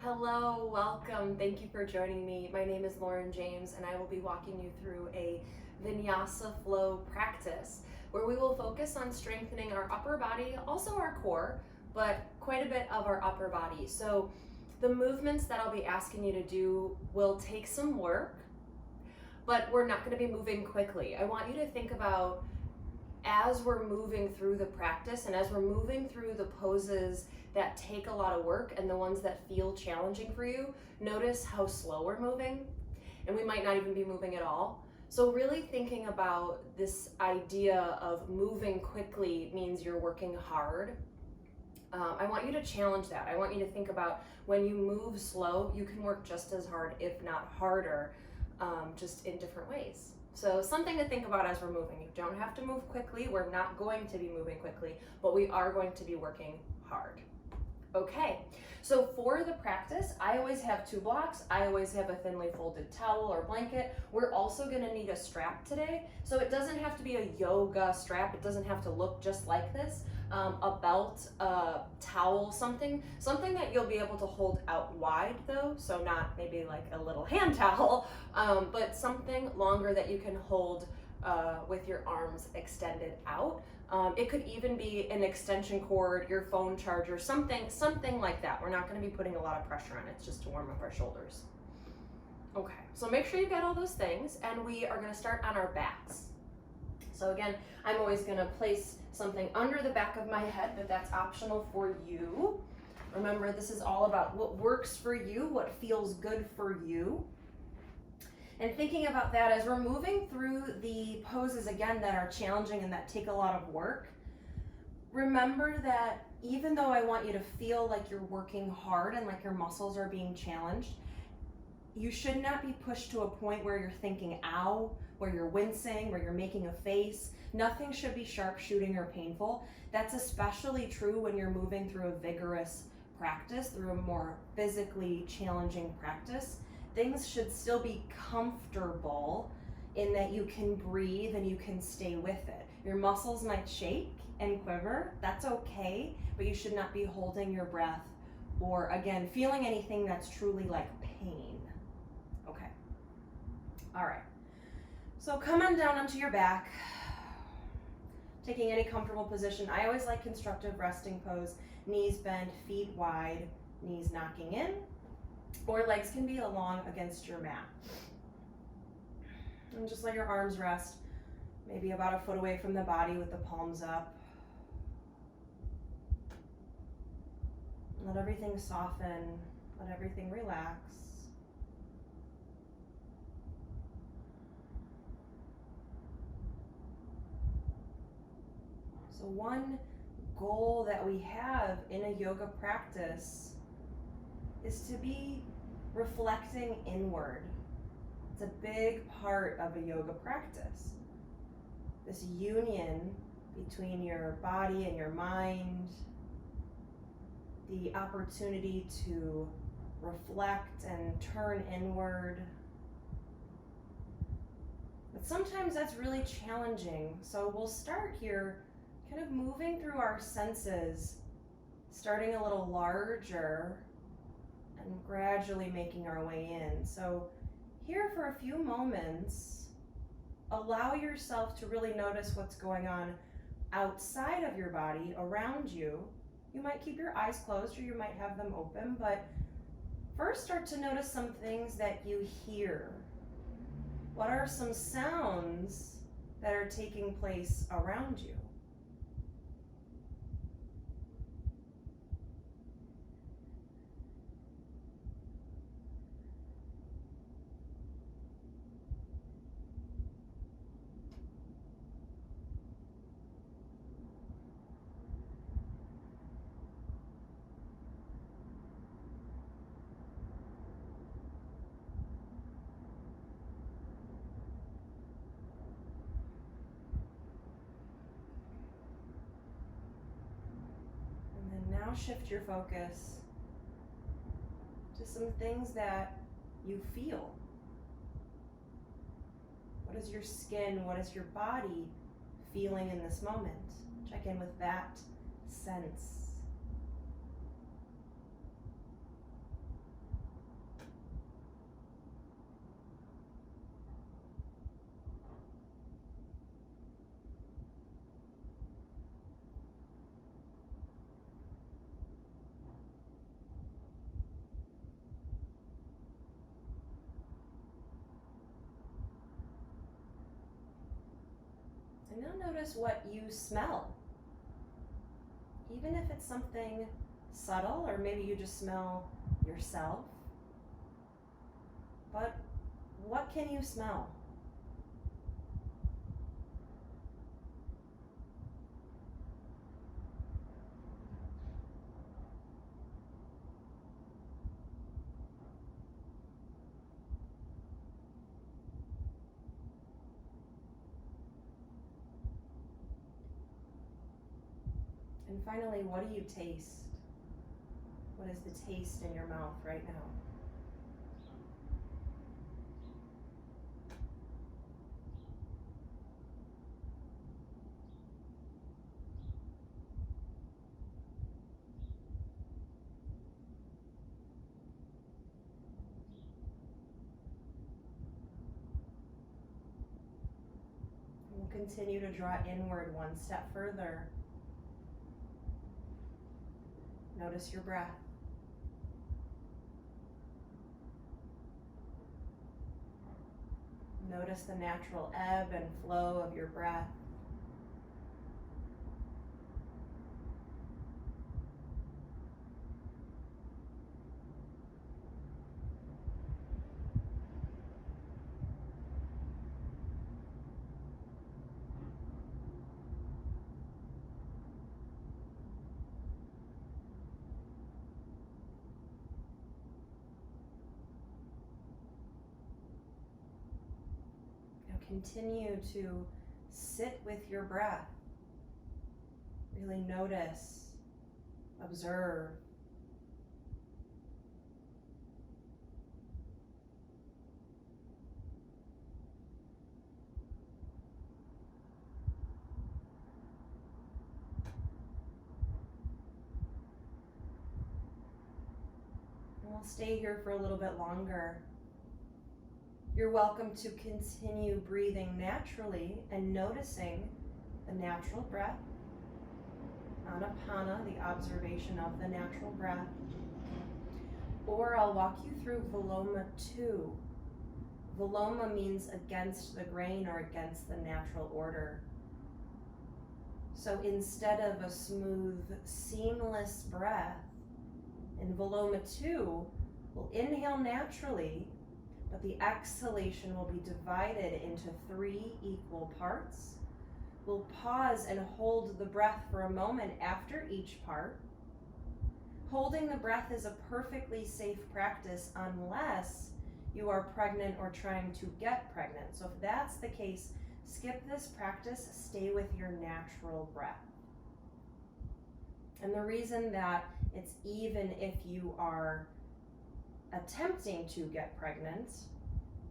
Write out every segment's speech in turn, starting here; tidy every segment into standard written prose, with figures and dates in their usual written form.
Hello, welcome. Thank you for joining me. My name is Lauren James, and I will be walking you through a Vinyasa flow practice where we will focus on strengthening our upper body, also our core, but quite a bit of our upper body. So the movements that I'll be asking you to do will take some work, but we're not going to be moving quickly. I want you to think about as we're moving through the practice and as we're moving through the poses that take a lot of work and the ones that feel challenging for you, notice how slow we're moving, and we might not even be moving at all. So really thinking about this idea of moving quickly means you're working hard. I want you to challenge that. I want you to think about when you move slow, you can work just as hard, if not harder, just in different ways. So something to think about as we're moving. You don't have to move quickly. We're not going to be moving quickly, but we are going to be working hard. Okay, so for the practice, I always have two blocks. I always have a thinly folded towel or blanket. We're also gonna need a strap today. So it doesn't have to be a yoga strap. It doesn't have to look just like this. A belt, a towel, something that you'll be able to hold out wide though. So not maybe like a little hand towel, but something longer that you can hold with your arms extended out. It could even be an extension cord, your phone charger, something like that. We're not going to be putting a lot of pressure on it. It's just to warm up our shoulders. Okay, so make sure you've got all those things, and we are going to start on our backs. So again, I'm always going to place something under the back of my head, but that's optional for you. Remember, this is all about what works for you, what feels good for you. And thinking about that as we're moving through the poses again that are challenging and that take a lot of work, remember that even though I want you to feel like you're working hard and like your muscles are being challenged, you should not be pushed to a point where you're thinking, ow, where you're wincing, where you're making a face. Nothing should be sharp shooting or painful. That's especially true when you're moving through a vigorous practice, through a more physically challenging practice. Things should still be comfortable in that you can breathe and you can stay with it. Your muscles might shake and quiver, that's okay, but you should not be holding your breath or, again, feeling anything that's truly like pain. Okay, all right. So come on down onto your back, taking any comfortable position. I always like constructive resting pose, knees bent, feet wide, knees knocking in, or legs can be along against your mat. And just let your arms rest, maybe about a foot away from the body with the palms up. Let everything soften, let everything relax. So one goal that we have in a yoga practice is to be reflecting inward. It's a big part of a yoga practice. This union between your body and your mind, the opportunity to reflect and turn inward. But sometimes that's really challenging. So we'll start here kind of moving through our senses, starting a little larger and gradually making our way in. So here for a few moments, allow yourself to really notice what's going on outside of your body, around you. You might keep your eyes closed or you might have them open, but first start to notice some things that you hear. What are some sounds that are taking place around you? Now shift your focus to some things that you feel. What is your skin? What is your body feeling in this moment? Check in with that sense. now notice what you smell. Even if it's something subtle, or maybe you just smell yourself. But what can you smell? And finally, what do you taste? What is the taste in your mouth right now? We'll continue to draw inward one step further. Notice your breath. Notice the natural ebb and flow of your breath. Continue to sit with your breath. Really notice, observe. And we'll stay here for a little bit longer. You're welcome to continue breathing naturally and noticing the natural breath, anapana, the observation of the natural breath. Or I'll walk you through Viloma 2. Viloma means against the grain or against the natural order. So instead of a smooth, seamless breath, in Viloma 2, we'll inhale naturally, but the exhalation will be divided into 3 equal parts. We'll pause and hold the breath for a moment after each part. Holding the breath is a perfectly safe practice unless you are pregnant or trying to get pregnant. So if that's the case, skip this practice, stay with your natural breath. And the reason that it's even if you are attempting to get pregnant,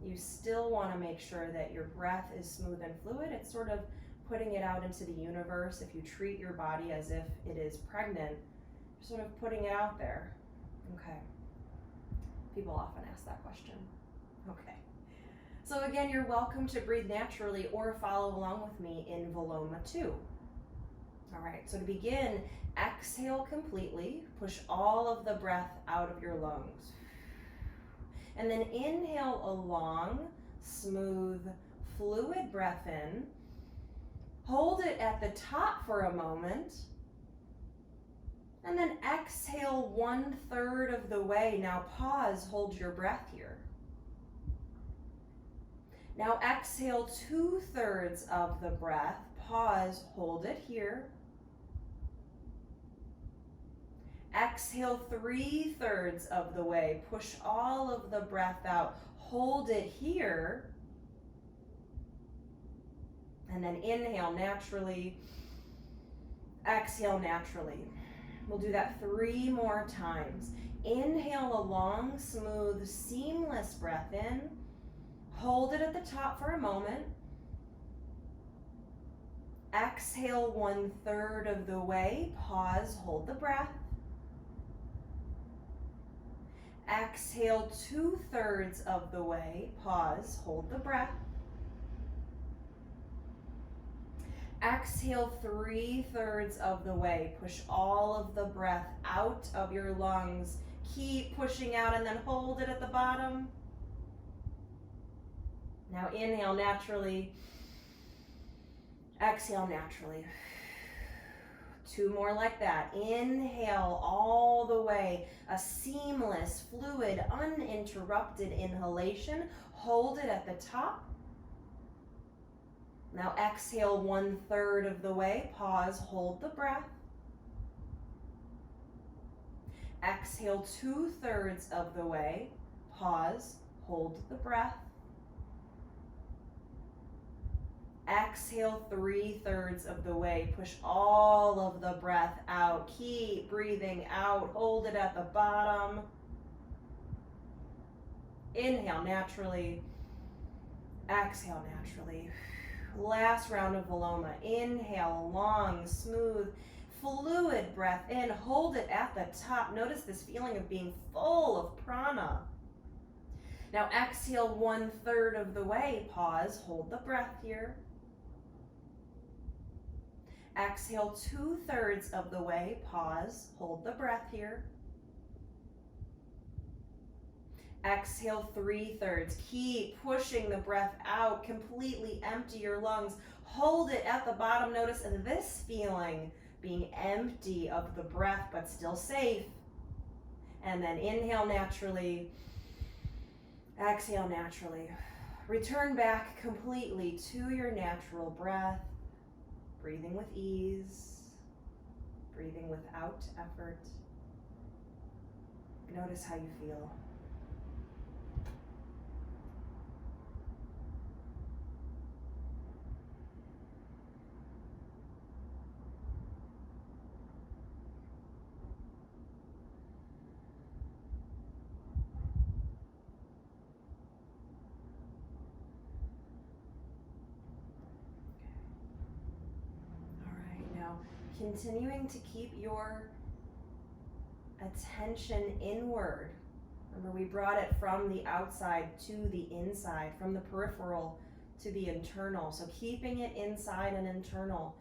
you still want to make sure that your breath is smooth and fluid. It's sort of putting it out into the universe. If you treat your body as if it is pregnant, you're sort of putting it out there. Okay. People often ask that question. Okay. So again, you're welcome to breathe naturally or follow along with me in Viloma 2. All right, so to begin, exhale completely. Push all of the breath out of your lungs. And then inhale a long, smooth, fluid breath in. Hold it at the top for a moment. And then exhale 1/3 of the way. Now pause, hold your breath here. Now exhale 2/3 of the breath. Pause, hold it here. Exhale 3/3 of the way. Push all of the breath out. Hold it here. And then inhale naturally. Exhale naturally. We'll do that 3 more times. Inhale a long, smooth, seamless breath in. Hold it at the top for a moment. Exhale 1/3 of the way. Pause, hold the breath. Exhale 2/3 of the way. Pause, hold the breath. Exhale 3/3 of the way. Push all of the breath out of your lungs. Keep pushing out and then hold it at the bottom. Now inhale naturally. Exhale naturally. 2 more like that. Inhale all the way. A seamless, fluid, uninterrupted inhalation. Hold it at the top. Now exhale 1/3 of the way. Pause, hold the breath. Exhale 2/3 of the way. Pause, hold the breath. Exhale 3/3 of the way. Push all of the breath out. Keep breathing out. Hold it at the bottom. Inhale naturally. Exhale naturally. Last round of Viloma. Inhale, long, smooth, fluid breath in. Hold it at the top. Notice this feeling of being full of prana. Now exhale 1/3 of the way. Pause, hold the breath here. Exhale 2/3 of the way. Pause, hold the breath here. Exhale 3/3. Keep pushing the breath out. Completely empty your lungs. Hold it at the bottom. Notice this feeling, being empty of the breath but still safe. And then inhale naturally. Exhale naturally. Return back completely to your natural breath. Breathing with ease. Breathing without effort. Notice how you feel. Continuing to keep your attention inward. Remember, we brought it from the outside to the inside, from the peripheral to the internal. So keeping it inside and internal.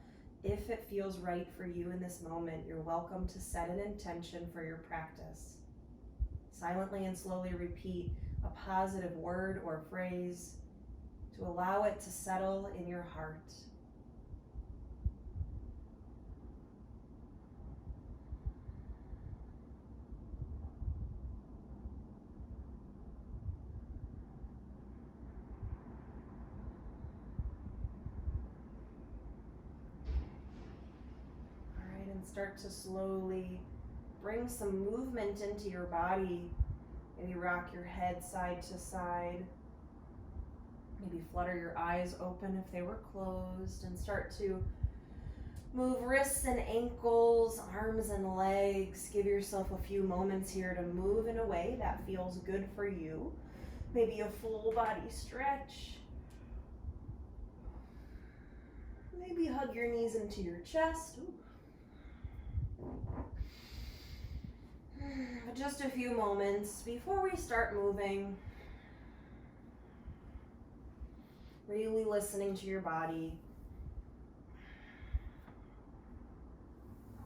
If it feels right for you in this moment, you're welcome to set an intention for your practice. Silently and slowly repeat a positive word or phrase to allow it to settle in your heart. Start to slowly bring some movement into your body. Maybe rock your head side to side. Maybe flutter your eyes open if they were closed, and start to move wrists and ankles, arms and legs. Give yourself a few moments here to move in a way that feels good for you. Maybe a full body stretch. Maybe hug your knees into your chest. Ooh. Just a few moments before we start moving. Really listening to your body.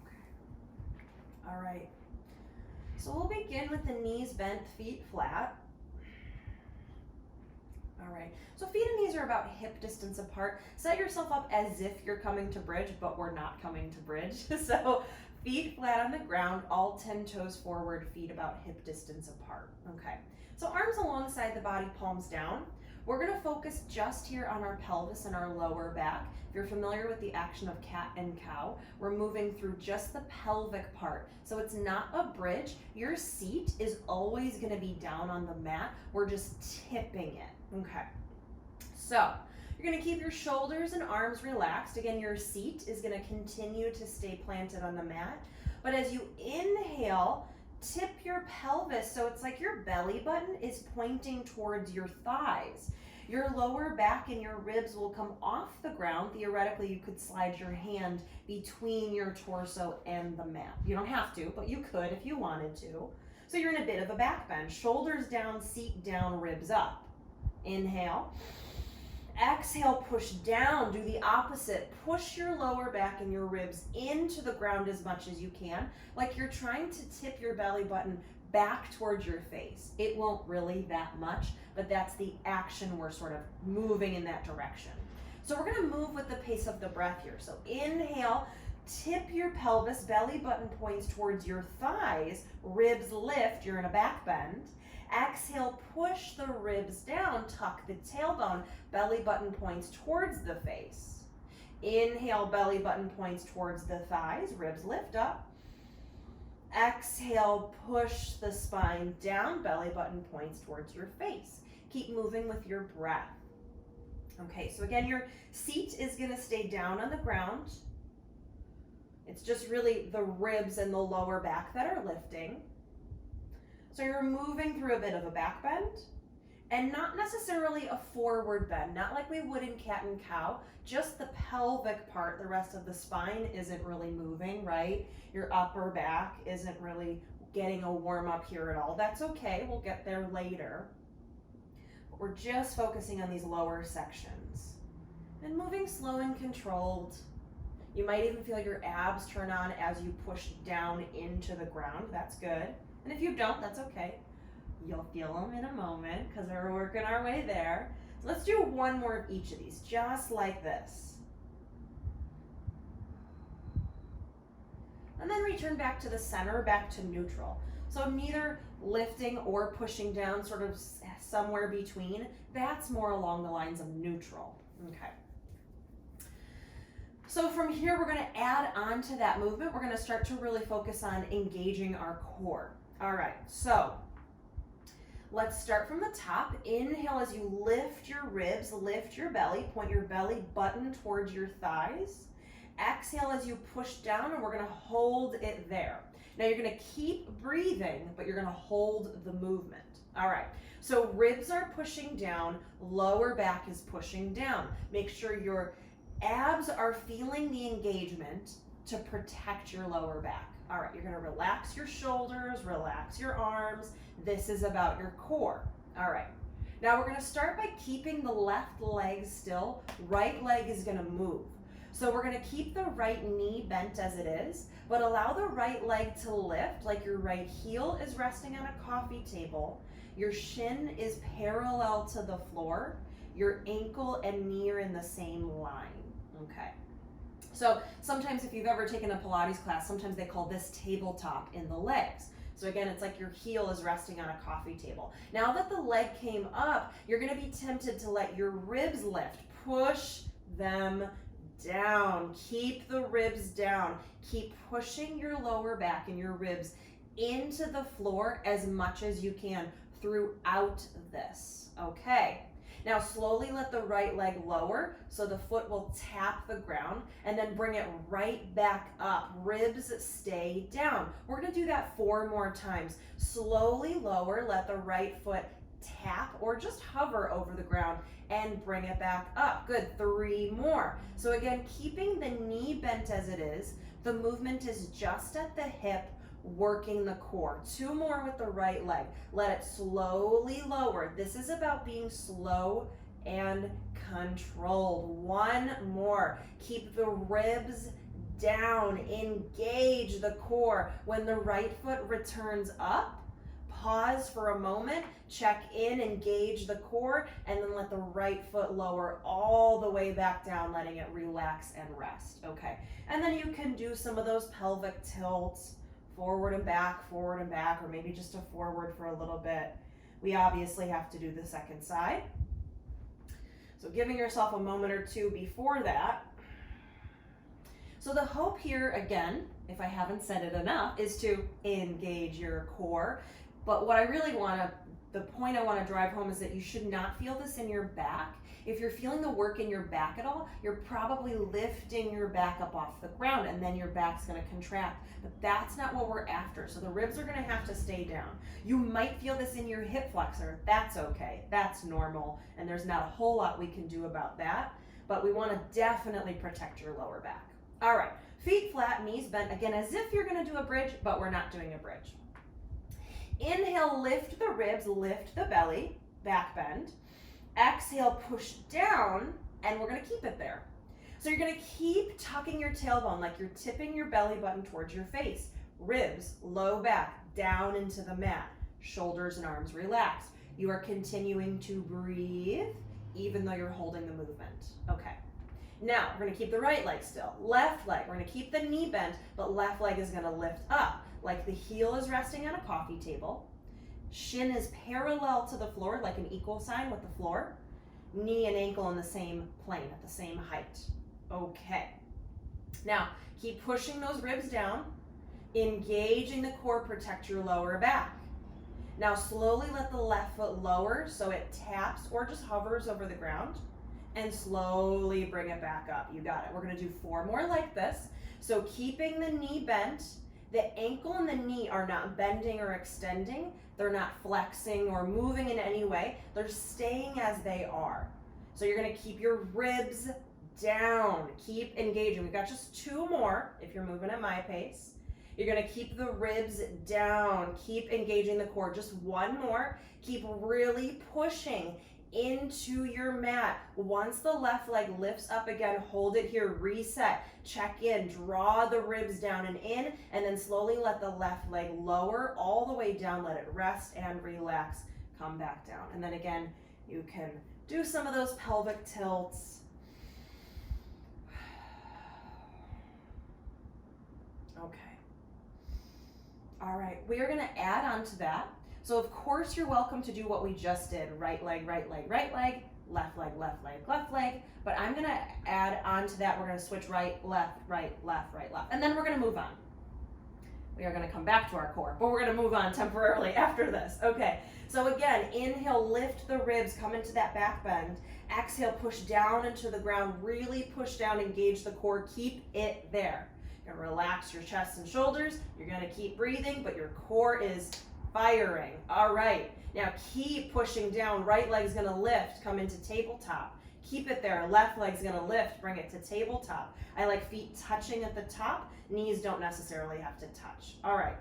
Okay. All right. So we'll begin with the knees bent, feet flat. All right. So feet and knees are about hip distance apart. Set yourself up as if you're coming to bridge, but we're not coming to bridge. So feet flat on the ground, all 10 toes forward, feet about hip distance apart. Okay, so arms alongside the body, palms down. We're gonna focus just here on our pelvis and our lower back. If you're familiar with the action of cat and cow, we're moving through just the pelvic part. So it's not a bridge. Your seat is always gonna be down on the mat. We're just tipping it, okay? So you're gonna keep your shoulders and arms relaxed. Again, your seat is gonna continue to stay planted on the mat. But as you inhale, tip your pelvis so it's like your belly button is pointing towards your thighs. Your lower back and your ribs will come off the ground. Theoretically, you could slide your hand between your torso and the mat. You don't have to, but you could if you wanted to. So you're in a bit of a back bend. Shoulders down, seat down, ribs up. Inhale. Exhale, push down, do the opposite. Push your lower back and your ribs into the ground as much as you can, like you're trying to tip your belly button back towards your face. It won't really that much, but that's the action. We're sort of moving in that direction. So we're gonna move with the pace of the breath here. So inhale, tip your pelvis, belly button points towards your thighs, ribs lift, you're in a back bend. Exhale, push the ribs down, tuck the tailbone, belly button points towards the face. Inhale, belly button points towards the thighs, ribs lift up. Exhale, push the spine down, belly button points towards your face. Keep moving with your breath. Okay, so again, your seat is gonna stay down on the ground. It's just really the ribs and the lower back that are lifting. So you're moving through a bit of a back bend and not necessarily a forward bend, not like we would in cat and cow, just the pelvic part. The rest of the spine isn't really moving, right? Your upper back isn't really getting a warm up here at all. That's okay, we'll get there later. But we're just focusing on these lower sections and moving slow and controlled. You might even feel your abs turn on as you push down into the ground. That's good. And if you don't, that's okay. You'll feel them in a moment because we're working our way there. So let's do one more of each of these, just like this. And then return back to the center, back to neutral. So neither lifting or pushing down, sort of somewhere between. That's more along the lines of neutral. Okay. So from here, we're gonna add on to that movement. We're gonna start to really focus on engaging our core. All right, so let's start from the top. Inhale as you lift your ribs, lift your belly, point your belly button towards your thighs. Exhale as you push down, and we're gonna hold it there. Now you're gonna keep breathing, but you're gonna hold the movement. All right, so ribs are pushing down, lower back is pushing down. Make sure your abs are feeling the engagement to protect your lower back. All right, you're gonna relax your shoulders, relax your arms. This is about your core. All right, now we're gonna start by keeping the left leg still. Right leg is gonna move. So we're gonna keep the right knee bent as it is, but allow the right leg to lift like your right heel is resting on a coffee table. Your shin is parallel to the floor. Your ankle and knee are in the same line. Okay. So sometimes if you've ever taken a Pilates class, sometimes they call this tabletop in the legs. So again, it's like your heel is resting on a coffee table. Now that the leg came up, you're gonna be tempted to let your ribs lift. Push them down. Keep the ribs down. Keep pushing your lower back and your ribs into the floor as much as you can throughout this. Okay. Now slowly let the right leg lower so the foot will tap the ground, and then bring it right back up. Ribs stay down. We're gonna do that 4 more times. Slowly lower, let the right foot tap or just hover over the ground and bring it back up. Good, 3 more. So again, keeping the knee bent as it is, the movement is just at the hip, working the core. 2 more with the right leg. Let it slowly lower. This is about being slow and controlled. 1 more. Keep the ribs down. Engage the core. When the right foot returns up, pause for a moment, check in, engage the core, and then let the right foot lower all the way back down, letting it relax and rest. Okay. And then you can do some of those pelvic tilts, forward and back, or maybe just a forward for a little bit. We obviously have to do the second side. So giving yourself a moment or 2 before that. So the hope here, again, if I haven't said it enough, is to engage your core. But what I really the point I want to drive home is that you should not feel this in your back. If you're feeling the work in your back at all, you're probably lifting your back up off the ground, and then your back's going to contract. But that's not what we're after. So the ribs are going to have to stay down. You might feel this in your hip flexor. That's okay. That's normal. And there's not a whole lot we can do about that. But we want to definitely protect your lower back. All right. Feet flat, knees bent. Again, as if you're going to do a bridge, but we're not doing a bridge. Inhale, lift the ribs, lift the belly, back bend. Exhale, push down, and we're gonna keep it there. So you're gonna keep tucking your tailbone like you're tipping your belly button towards your face. Ribs, low back, down into the mat. Shoulders and arms relaxed. You are continuing to breathe even though you're holding the movement. Okay. Now, we're gonna keep the right leg still. Left leg, we're gonna keep the knee bent, but left leg is gonna lift up, like the heel is resting on a coffee table. Shin is parallel to the floor, like an equal sign with the floor. Knee and ankle in the same plane, at the same height. Okay. Now, keep pushing those ribs down, engaging the core, protect your lower back. Now, slowly let the left foot lower so it taps or just hovers over the ground, and slowly bring it back up. You got it. We're gonna do 4 more like this. So keeping the knee bent, the ankle and the knee are not bending or extending. They're not flexing or moving in any way. They're staying as they are. So you're gonna keep your ribs down. Keep engaging. We've got just 2 more if you're moving at my pace. You're gonna keep the ribs down. Keep engaging the core. Just 1 more. Keep really pushing into your mat. Once the left leg lifts up again, hold it here, reset, check in, draw the ribs down and in, and then slowly let the left leg lower all the way down, let it rest and relax, come back down. And then again, you can do some of those pelvic tilts. Okay. All right, we are gonna add on to that. So of course you're welcome to do what we just did, right leg, right leg, right leg, left leg, left leg, left leg, but I'm gonna add on to that. We're gonna switch right, left, right, left, right, left, and then we're gonna move on. We are gonna come back to our core, but we're gonna move on temporarily after this. Okay, so again, inhale, lift the ribs, come into that back bend. Exhale, push down into the ground, really push down, engage the core, keep it there. You're gonna relax your chest and shoulders, you're gonna keep breathing, but your core is firing. All right, now keep pushing down. Right leg's gonna lift, come into tabletop. Keep it there. Left leg's gonna lift, bring it to tabletop. I like feet touching at the top. Knees don't necessarily have to touch. All right,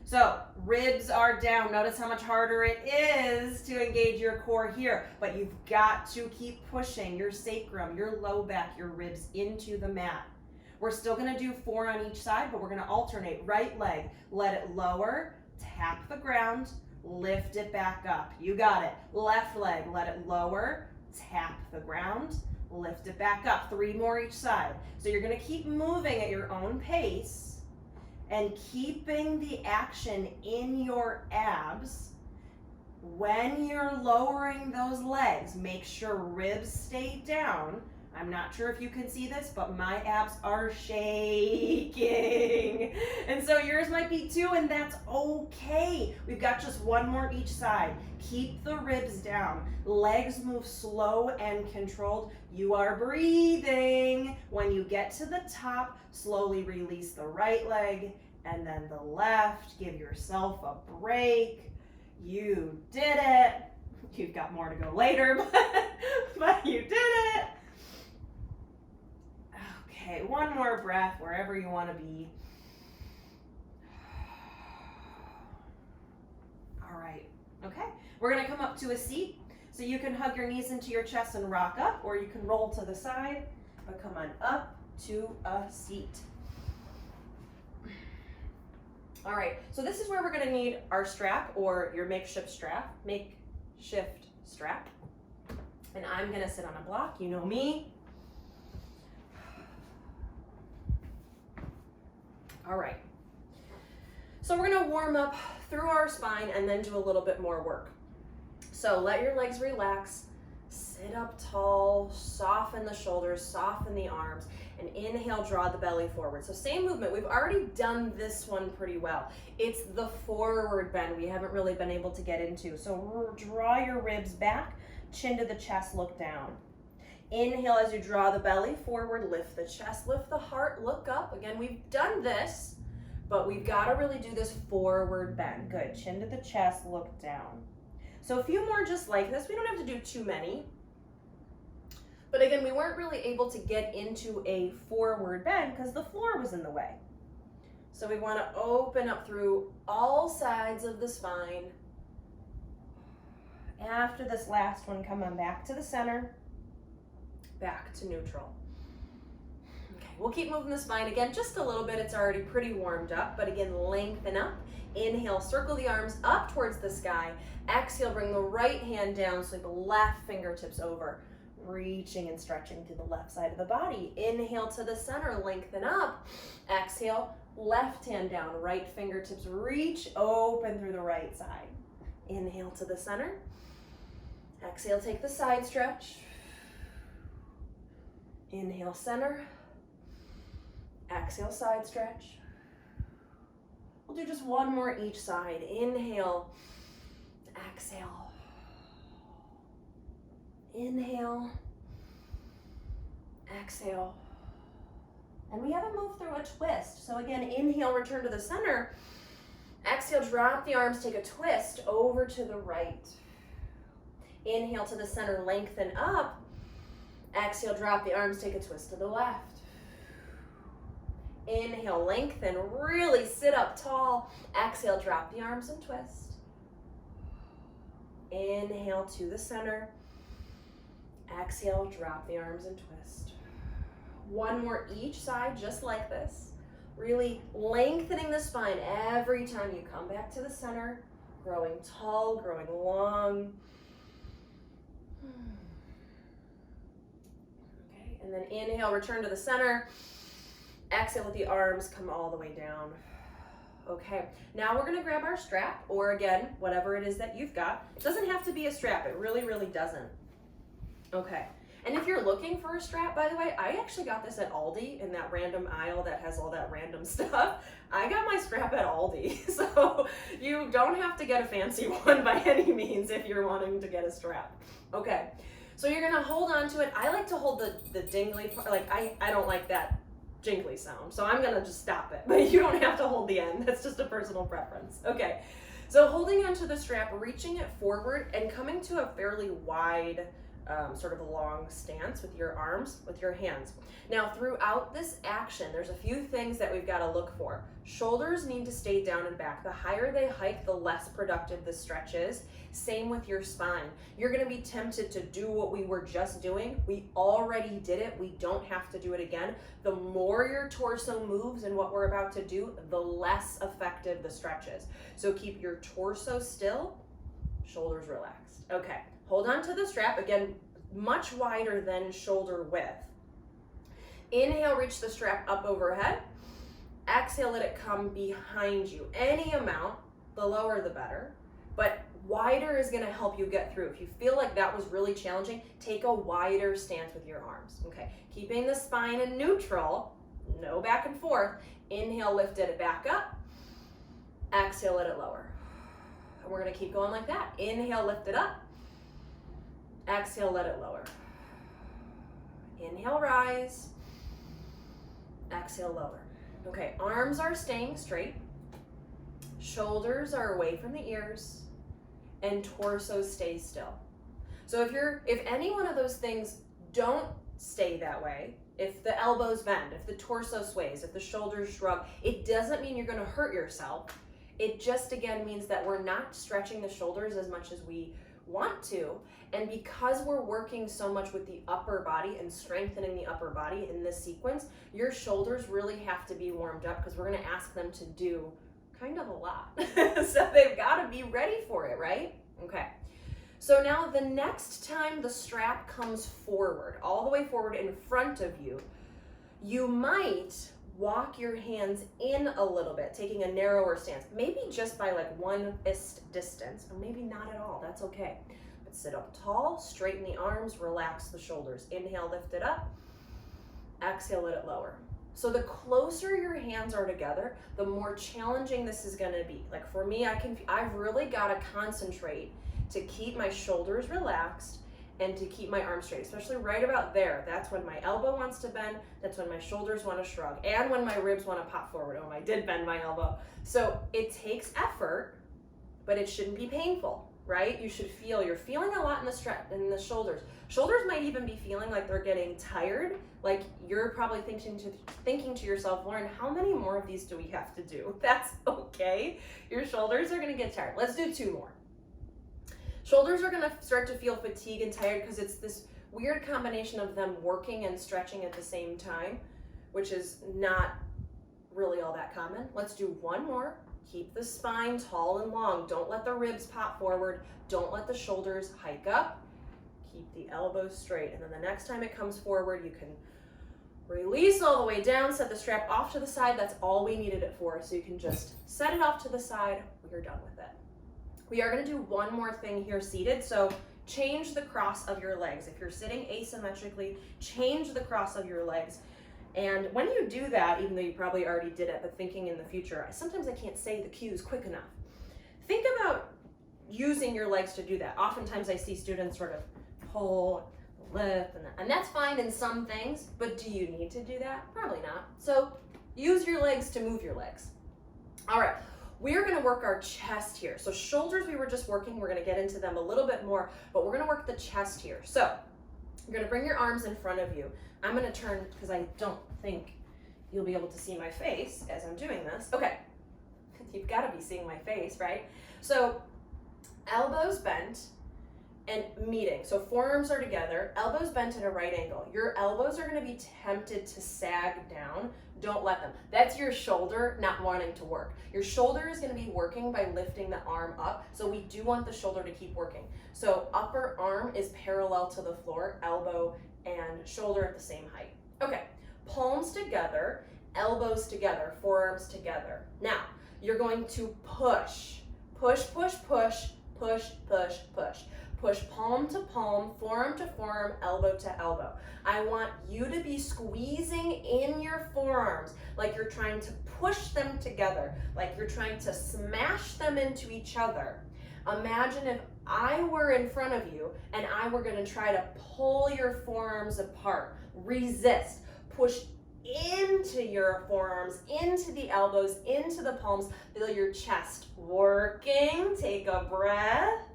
so ribs are down. Notice how much harder it is to engage your core here, but you've got to keep pushing your sacrum, your low back, your ribs into the mat. We're still gonna do 4 on each side, but we're gonna alternate. Right leg, let it lower, tap the ground, lift it back up. You got it. Left leg, let it lower, tap the ground, lift it back up. 3 more each side. So you're gonna keep moving at your own pace and keeping the action in your abs. When you're lowering those legs, make sure ribs stay down. I'm not sure if you can see this, but my abs are shaking. And so yours might be too, and that's okay. We've got just 1 more each side. Keep the ribs down. Legs move slow and controlled. You are breathing. When you get to the top, slowly release the right leg and then the left. Give yourself a break. You did it. You've got more to go later, but you did it. Okay, 1 more breath wherever you want to be. All right, okay. We're gonna come up to a seat. So you can hug your knees into your chest and rock up, or you can roll to the side, but come on up to a seat. All right, so this is where we're gonna need our strap or your makeshift strap. And I'm gonna sit on a block, you know me. All right, so we're gonna warm up through our spine and then do a little bit more work. So let your legs relax, sit up tall, soften the shoulders, soften the arms, and inhale, draw the belly forward. So same movement, we've already done this one pretty well. It's the forward bend we haven't really been able to get into. So draw your ribs back, chin to the chest, look down. Inhale as you draw the belly forward, lift the chest, lift the heart, look up. Again, we've done this, but we've got to really do this forward bend. Good, chin to the chest, look down. So a few more just like this. We don't have to do too many. But again, we weren't really able to get into a forward bend because the floor was in the way. So we want to open up through all sides of the spine. After this last one, come on back to the center. Back to neutral. Okay, we'll keep moving the spine again just a little bit. It's already pretty warmed up, but again, lengthen up. Inhale, circle the arms up towards the sky. Exhale, bring the right hand down, sweep the left fingertips over. reaching and stretching through the left side of the body. Inhale to the center, lengthen up. Exhale, left hand down, right fingertips reach open through the right side. Inhale to the center. Exhale, take the side stretch. Inhale, center. Exhale, side stretch. We'll do just one more each side. Inhale, exhale. Inhale, exhale. And we haven't moved through a twist. So again, inhale, return to the center. Exhale, drop the arms, take a twist over to the right. Inhale to the center, lengthen up. Exhale, drop the arms, take a twist to the left. Inhale, lengthen, really sit up tall. Exhale, drop the arms and twist. Inhale to the center. Exhale, drop the arms and twist. One more each side, just like this. Really lengthening the spine every time you come back to the center. Growing tall, growing long. Okay, and then inhale, return to the center. Exhale, let the arms come all the way down. Okay, now we're gonna grab our strap, or again, whatever it is that you've got. It doesn't have to be a strap, it really, really doesn't. Okay, and if you're looking for a strap, by the way, I actually got this at Aldi in that random aisle that has all that random stuff. I got my strap at Aldi, so you don't have to get a fancy one by any means if you're wanting to get a strap. Okay, so you're gonna hold on to it. I like to hold the dingly part, like I don't like that jingly sound, so I'm gonna just stop it, but you don't have to hold the end. That's just a personal preference. Okay, so holding onto the strap, reaching it forward and coming to a fairly wide sort of a long stance with your arms, with your hands. Now throughout this action, there's a few things that we've got to look for. Shoulders need to stay down and back. The higher they hike, the less productive the stretch is. Same with your spine. You're going to be tempted to do what we were just doing. We already did it. We don't have to do it again. The more your torso moves in what we're about to do, the less effective the stretch is. So keep your torso still, shoulders relaxed. Okay. Hold on to the strap, again, much wider than shoulder width. Inhale, reach the strap up overhead. Exhale, let it come behind you. Any amount, the lower the better, but wider is gonna help you get through. If you feel like that was really challenging, take a wider stance with your arms, okay? Keeping the spine in neutral, no back and forth. Inhale, lift it back up. Exhale, let it lower. And we're gonna keep going like that. Inhale, lift it up. Exhale, let it lower. Inhale, rise. Exhale, lower. Okay, arms are staying straight. Shoulders are away from the ears. And torso stays still. So if any one of those things don't stay that way, if the elbows bend, if the torso sways, if the shoulders shrug, it doesn't mean you're gonna hurt yourself. It just, again, means that we're not stretching the shoulders as much as we want to, and because we're working so much with the upper body and strengthening the upper body in this sequence, your shoulders really have to be warmed up because we're going to ask them to do kind of a lot. So they've got to be ready for it, right? Okay. So now the next time the strap comes forward, all the way forward in front of you, you might walk your hands in a little bit, taking a narrower stance, maybe just by like one fist distance, or maybe not at all, that's okay. But sit up tall, straighten the arms, relax the shoulders. Inhale, lift it up. Exhale, let it lower. So the closer your hands are together, the more challenging this is gonna be. Like for me, I've really gotta concentrate to keep my shoulders relaxed and to keep my arms straight, especially right about there. That's when my elbow wants to bend, that's when my shoulders want to shrug, and when my ribs want to pop forward. Oh, I did bend my elbow. So it takes effort, but it shouldn't be painful, right? You should feel, you're feeling a lot in the shoulders. Shoulders might even be feeling like they're getting tired, like you're probably thinking to yourself, Lauren, how many more of these do we have to do? That's okay. Your shoulders are gonna get tired. Let's do 2 more. Shoulders are gonna start to feel fatigued and tired because it's this weird combination of them working and stretching at the same time, which is not really all that common. Let's do 1 more. Keep the spine tall and long. Don't let the ribs pop forward. Don't let the shoulders hike up. Keep the elbows straight, and then the next time it comes forward, you can release all the way down, set the strap off to the side. That's all we needed it for, so you can just set it off to the side. We're done with it. We are gonna do one more thing here seated, so change the cross of your legs. If you're sitting asymmetrically, change the cross of your legs. And when you do that, even though you probably already did it, but thinking in the future, sometimes I can't say the cues quick enough. Think about using your legs to do that. Oftentimes I see students sort of pull, lift, and that's fine in some things, but do you need to do that? Probably not. So use your legs to move your legs. All right, we are gonna work our chest here. So shoulders we were just working, we're gonna get into them a little bit more, but we're gonna work the chest here. So you're gonna bring your arms in front of you. I'm gonna turn, because I don't think you'll be able to see my face as I'm doing this. Okay, you've gotta be seeing my face, right? So elbows bent and meeting. So forearms are together, elbows bent at a right angle. Your elbows are gonna be tempted to sag down. Don't let them. That's your shoulder not wanting to work. Your shoulder is gonna be working by lifting the arm up. So we do want the shoulder to keep working. So upper arm is parallel to the floor, elbow and shoulder at the same height. Okay, palms together, elbows together, forearms together. Now, you're going to push, push, push, push, push, push, push. Push palm to palm, forearm to forearm, elbow to elbow. I want you to be squeezing in your forearms like you're trying to push them together, like you're trying to smash them into each other. Imagine if I were in front of you and I were going to try to pull your forearms apart. Resist. Push into your forearms, into the elbows, into the palms. Feel your chest working. Take a breath.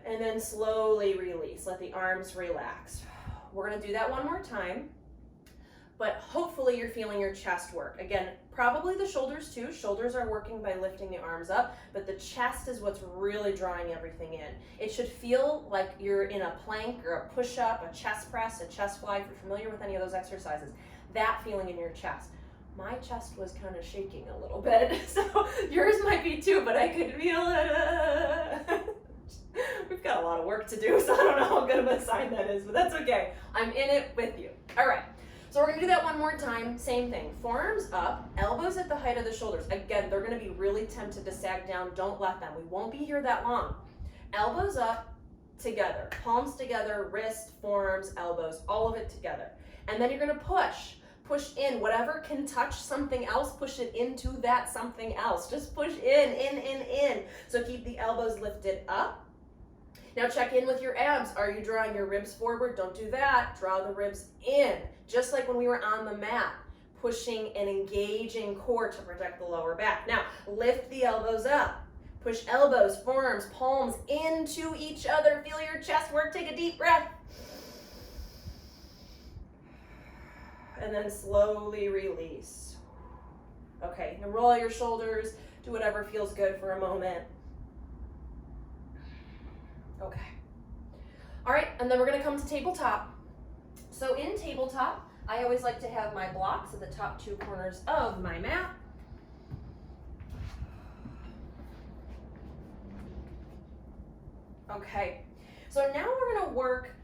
And then slowly release. Let the arms relax. We're going to do that one more time. But hopefully you're feeling your chest work. Again, probably the shoulders too. Shoulders are working by lifting the arms up, but the chest is what's really drawing everything in. It should feel like you're in a plank or a push-up, a chest press, a chest fly, if you're familiar with any of those exercises. That feeling in your chest. My chest was kind of shaking a little bit, so yours might be too, but I could feel it. We've got a lot of work to do, so I don't know how good of a sign that is, but that's okay. I'm in it with you. All right. So we're gonna do that one more time, same thing. Forearms up, elbows at the height of the shoulders. Again, they're gonna be really tempted to sag down. Don't let them. We won't be here that long. Elbows up, together. Palms together, wrist, forearms, elbows, all of it together. And then you're gonna push. Push in. Whatever can touch something else, push it into that something else. Just push in. So keep the elbows lifted up. Now check in with your abs. Are you drawing your ribs forward? Don't do that. Draw the ribs in. Just like when we were on the mat, pushing and engaging core to protect the lower back. Now, lift the elbows up. Push elbows, forearms, palms into each other. Feel your chest work. Take a deep breath. And then slowly release. Okay, now roll your shoulders. Do whatever feels good for a moment. Okay. All right, and then we're gonna come to tabletop. So in tabletop, I always like to have my blocks at the top two corners of my mat. Okay, so now we're gonna work,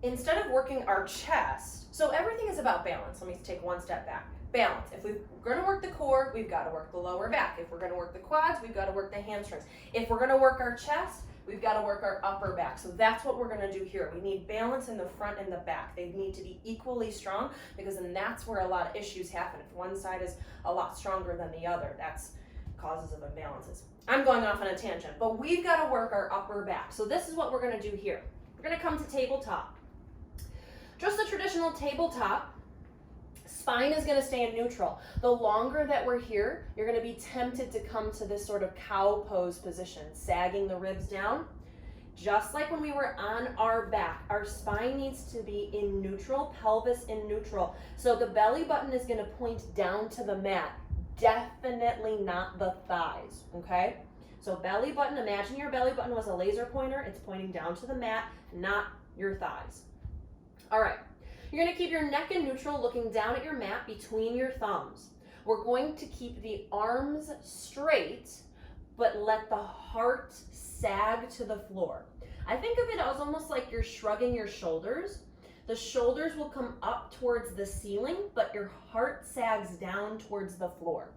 instead of working our chest, so everything is about balance. Let me take one step back. Balance. If we're gonna work the core, we've gotta work the lower back. If we're gonna work the quads, we've gotta work the hamstrings. If we're gonna work our chest, we've got to work our upper back. So that's what we're going to do here. We need balance in the front and the back. They need to be equally strong, because then that's where a lot of issues happen. If one side is a lot stronger than the other, that's causes of imbalances. I'm going off on a tangent, but we've got to work our upper back. So this is what we're going to do here. We're going to come to tabletop. Just the traditional tabletop. Spine is going to stay in neutral. The longer that we're here, you're going to be tempted to come to this sort of cow pose position, sagging the ribs down. Just like when we were on our back, our spine needs to be in neutral, pelvis in neutral. So the belly button is going to point down to the mat, definitely not the thighs, okay? So belly button, imagine your belly button was a laser pointer. It's pointing down to the mat, not your thighs. All right. You're going to keep your neck in neutral, looking down at your mat between your thumbs. We're going to keep the arms straight, but let the heart sag to the floor. I think of it as almost like you're shrugging your shoulders. The shoulders will come up towards the ceiling, but your heart sags down towards the floor.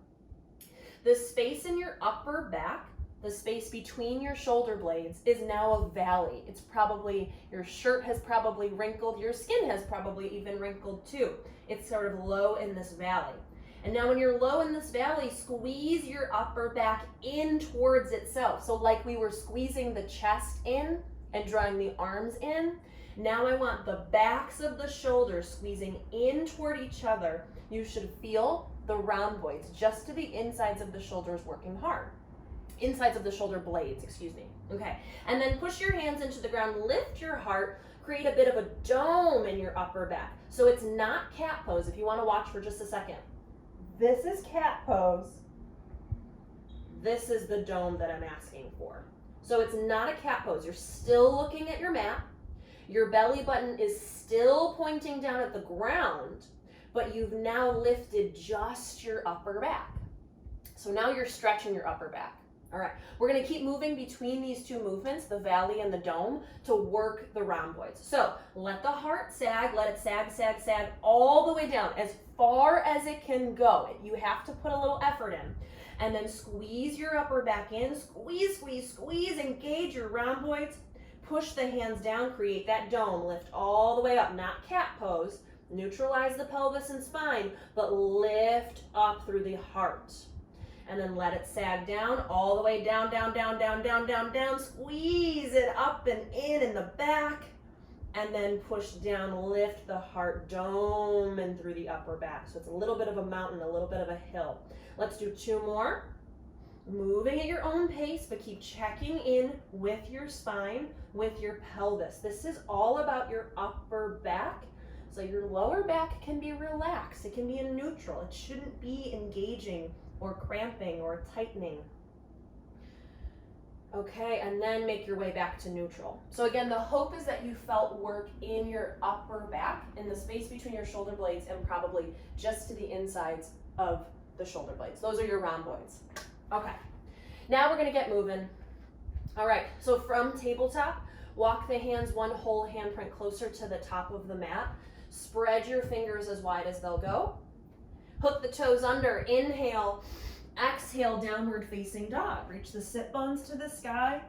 The space in your upper back, the space between your shoulder blades, is now a valley. It's probably, your shirt has probably wrinkled, your skin has probably even wrinkled too. It's sort of low in this valley. And now when you're low in this valley, squeeze your upper back in towards itself. So like we were squeezing the chest in and drawing the arms in, now I want the backs of the shoulders squeezing in toward each other. You should feel the rhomboids just to the insides of the shoulders working hard. Insides of the shoulder blades, excuse me. Okay, and then push your hands into the ground, lift your heart, create a bit of a dome in your upper back. So it's not cat pose, if you want to watch for just a second. This is cat pose. This is the dome that I'm asking for. So it's not a cat pose. You're still looking at your mat. Your belly button is still pointing down at the ground, but you've now lifted just your upper back. So now you're stretching your upper back. All right, we're gonna keep moving between these two movements, the valley and the dome, to work the rhomboids. So let the heart sag, let it sag, sag, sag all the way down, as far as it can go. You have to put a little effort in. And then squeeze your upper back in, squeeze, squeeze, squeeze, engage your rhomboids. Push the hands down, create that dome, lift all the way up, not cat pose. Neutralize the pelvis and spine, but lift up through the heart. And then let it sag down, all the way down, down, down, down, down, down, down. Squeeze it up and in the back. And then push down, lift the heart, dome and through the upper back. So it's a little bit of a mountain, a little bit of a hill. Let's do 2 more. Moving at your own pace, but keep checking in with your spine, with your pelvis. This is all about your upper back. So your lower back can be relaxed. It can be in neutral. It shouldn't be engaging or cramping or tightening. Okay, and then make your way back to neutral. So again, the hope is that you felt work in your upper back, in the space between your shoulder blades, and probably just to the insides of the shoulder blades. Those are your rhomboids. Okay, now we're gonna get moving. All right, so from tabletop, walk the hands one whole handprint closer to the top of the mat. Spread your fingers as wide as they'll go. Hook the toes under, inhale, exhale, downward facing dog. Reach the sit bones to the sky,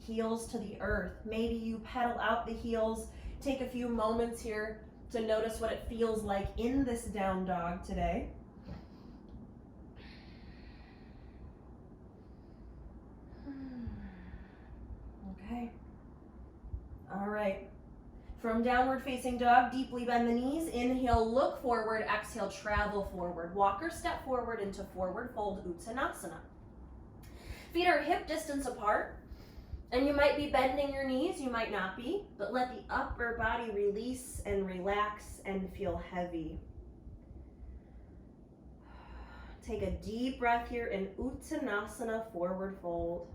heels to the earth. Maybe you pedal out the heels. Take a few moments here to notice what it feels like in this down dog today. Okay. All right. From downward facing dog, deeply bend the knees. Inhale, look forward. Exhale, travel forward. Walk or step forward into forward fold Uttanasana. Feet are hip distance apart. And you might be bending your knees, you might not be, but let the upper body release and relax and feel heavy. Take a deep breath here in Uttanasana, forward fold.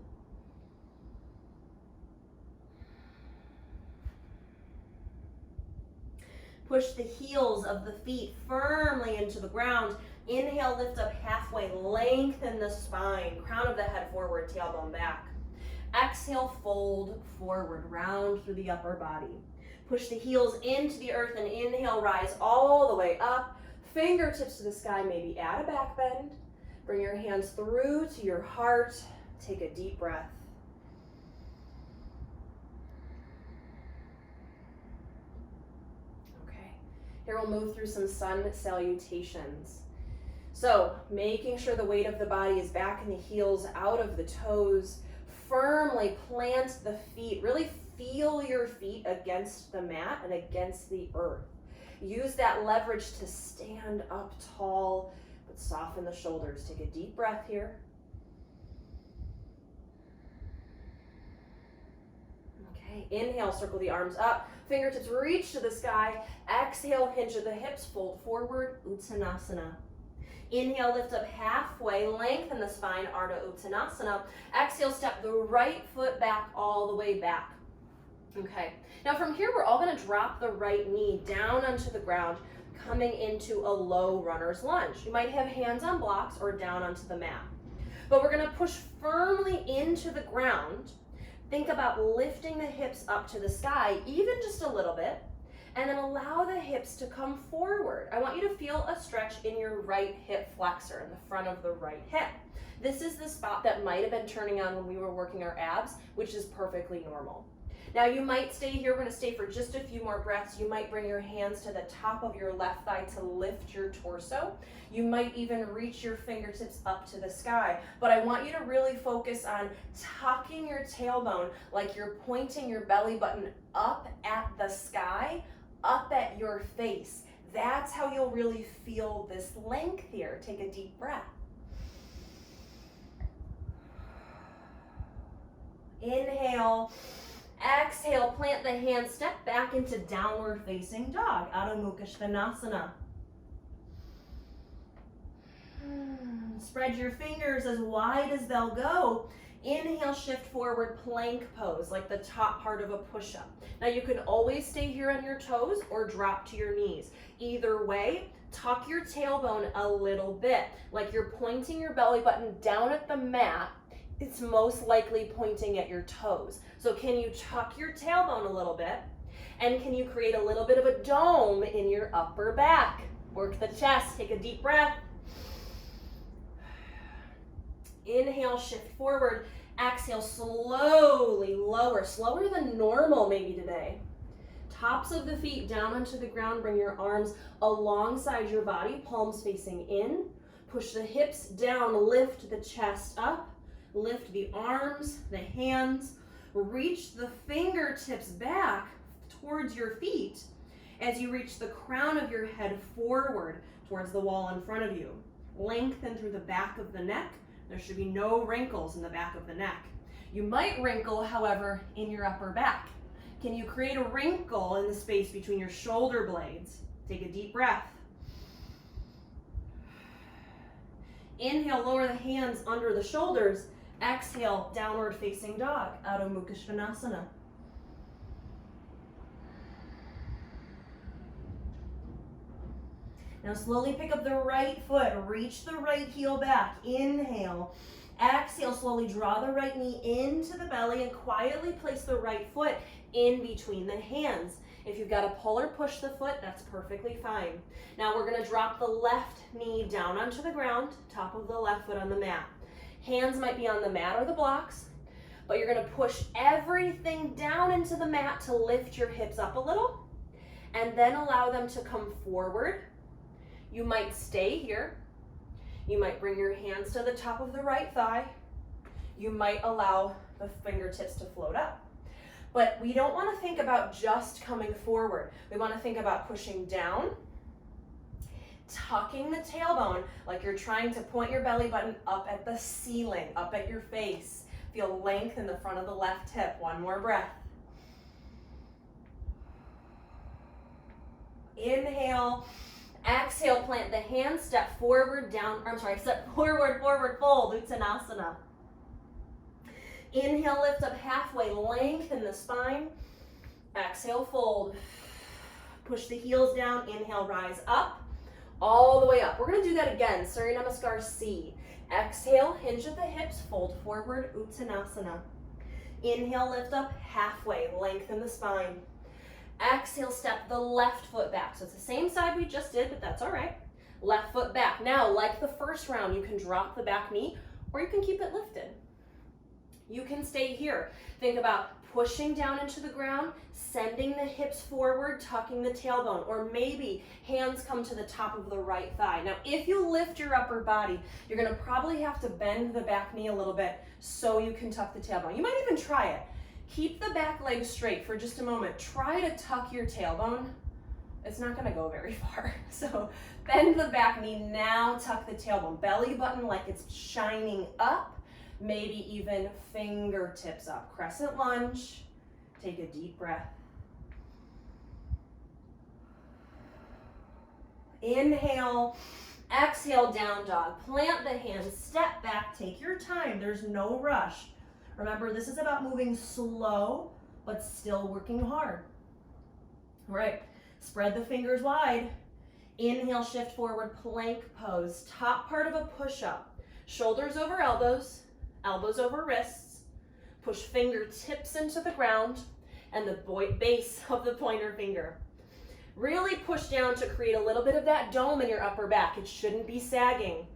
Push the heels of the feet firmly into the ground. Inhale, lift up halfway, lengthen the spine, crown of the head forward, tailbone back. Exhale, fold forward, round through the upper body. Push the heels into the earth and inhale, rise all the way up. Fingertips to the sky, maybe add a back bend. Bring your hands through to your heart. Take a deep breath. Here we'll move through some sun salutations. So making sure the weight of the body is back in the heels, out of the toes. Firmly plant the feet. Really feel your feet against the mat and against the earth. Use that leverage to stand up tall, but soften the shoulders. Take a deep breath here. Okay, inhale, circle the arms up. Fingertips reach to the sky. Exhale, hinge at the hips, fold forward, Uttanasana. Inhale, lift up halfway, lengthen the spine, Ardha Uttanasana. Exhale, step the right foot back all the way back. Okay, now from here, we're all gonna drop the right knee down onto the ground, coming into a low runner's lunge. You might have hands on blocks or down onto the mat. But we're gonna push firmly into the ground, Think about lifting the hips up to the sky, even just a little bit, and then allow the hips to come forward. I want you to feel a stretch in your right hip flexor, in the front of the right hip. This is the spot that might have been turning on when we were working our abs, which is perfectly normal. Now you might stay here, we're gonna stay for just a few more breaths. You might bring your hands to the top of your left thigh to lift your torso. You might even reach your fingertips up to the sky. But I want you to really focus on tucking your tailbone like you're pointing your belly button up at the sky, up at your face. That's how you'll really feel this length here. Take a deep breath. Inhale. Exhale, plant the hands, step back into downward facing dog, Adho Mukha Svanasana. Spread your fingers as wide as they'll go. Inhale, shift forward, plank pose, like the top part of a push-up. Now you can always stay here on your toes or drop to your knees. Either way, tuck your tailbone a little bit, like you're pointing your belly button down at the mat. It's most likely pointing at your toes. So can you tuck your tailbone a little bit? And can you create a little bit of a dome in your upper back? Work the chest, take a deep breath. Inhale, shift forward. Exhale, slowly lower, slower than normal maybe today. Tops of the feet down onto the ground, bring your arms alongside your body, palms facing in. Push the hips down, lift the chest up. Lift the arms, the hands, reach the fingertips back towards your feet as you reach the crown of your head forward towards the wall in front of you. Lengthen through the back of the neck. There should be no wrinkles in the back of the neck. You might wrinkle, however, in your upper back. Can you create a wrinkle in the space between your shoulder blades? Take a deep breath. Inhale, lower the hands under the shoulders. Exhale, downward facing dog, Adho Mukha Svanasana. Now slowly pick up the right foot, reach the right heel back, inhale. Exhale, slowly draw the right knee into the belly and quietly place the right foot in between the hands. If you've got to pull or push the foot, that's perfectly fine. Now we're gonna drop the left knee down onto the ground, top of the left foot on the mat. Hands might be on the mat or the blocks, but you're gonna push everything down into the mat to lift your hips up a little, and then allow them to come forward. You might stay here. You might bring your hands to the top of the right thigh. You might allow the fingertips to float up. But we don't wanna think about just coming forward. We wanna think about pushing down, tucking the tailbone like you're trying to point your belly button up at the ceiling, up at your face. Feel length in the front of the left hip. One more breath. Inhale, exhale, plant the hands, step forward, step forward, forward fold, Uttanasana. Inhale, lift up halfway, lengthen the spine. Exhale, fold. Push the heels down, inhale, rise up. All the way up. We're gonna do that again, Surya Namaskar C. Exhale, hinge at the hips, fold forward, Uttanasana. Inhale, lift up halfway, lengthen the spine. Exhale, step the left foot back. So it's the same side we just did, but that's all right. Left foot back. Now, like the first round, you can drop the back knee or you can keep it lifted. You can stay here. Think about pushing down into the ground, sending the hips forward, tucking the tailbone, or maybe hands come to the top of the right thigh. Now, if you lift your upper body, you're gonna probably have to bend the back knee a little bit so you can tuck the tailbone. You might even try it. Keep the back leg straight for just a moment. Try to tuck your tailbone. It's not gonna go very far. So bend the back knee, now tuck the tailbone. Belly button like it's shining up. Maybe even fingertips up. Crescent lunge. Take a deep breath. Inhale. Exhale, down dog. Plant the hands, step back, take your time. There's no rush. Remember, this is about moving slow, but still working hard. All right, spread the fingers wide. Inhale, shift forward, plank pose. Top part of a push-up. Shoulders over elbows. Elbows over wrists. Push fingertips into the ground and the base of the pointer finger. Really push down to create a little bit of that dome in your upper back. It shouldn't be sagging.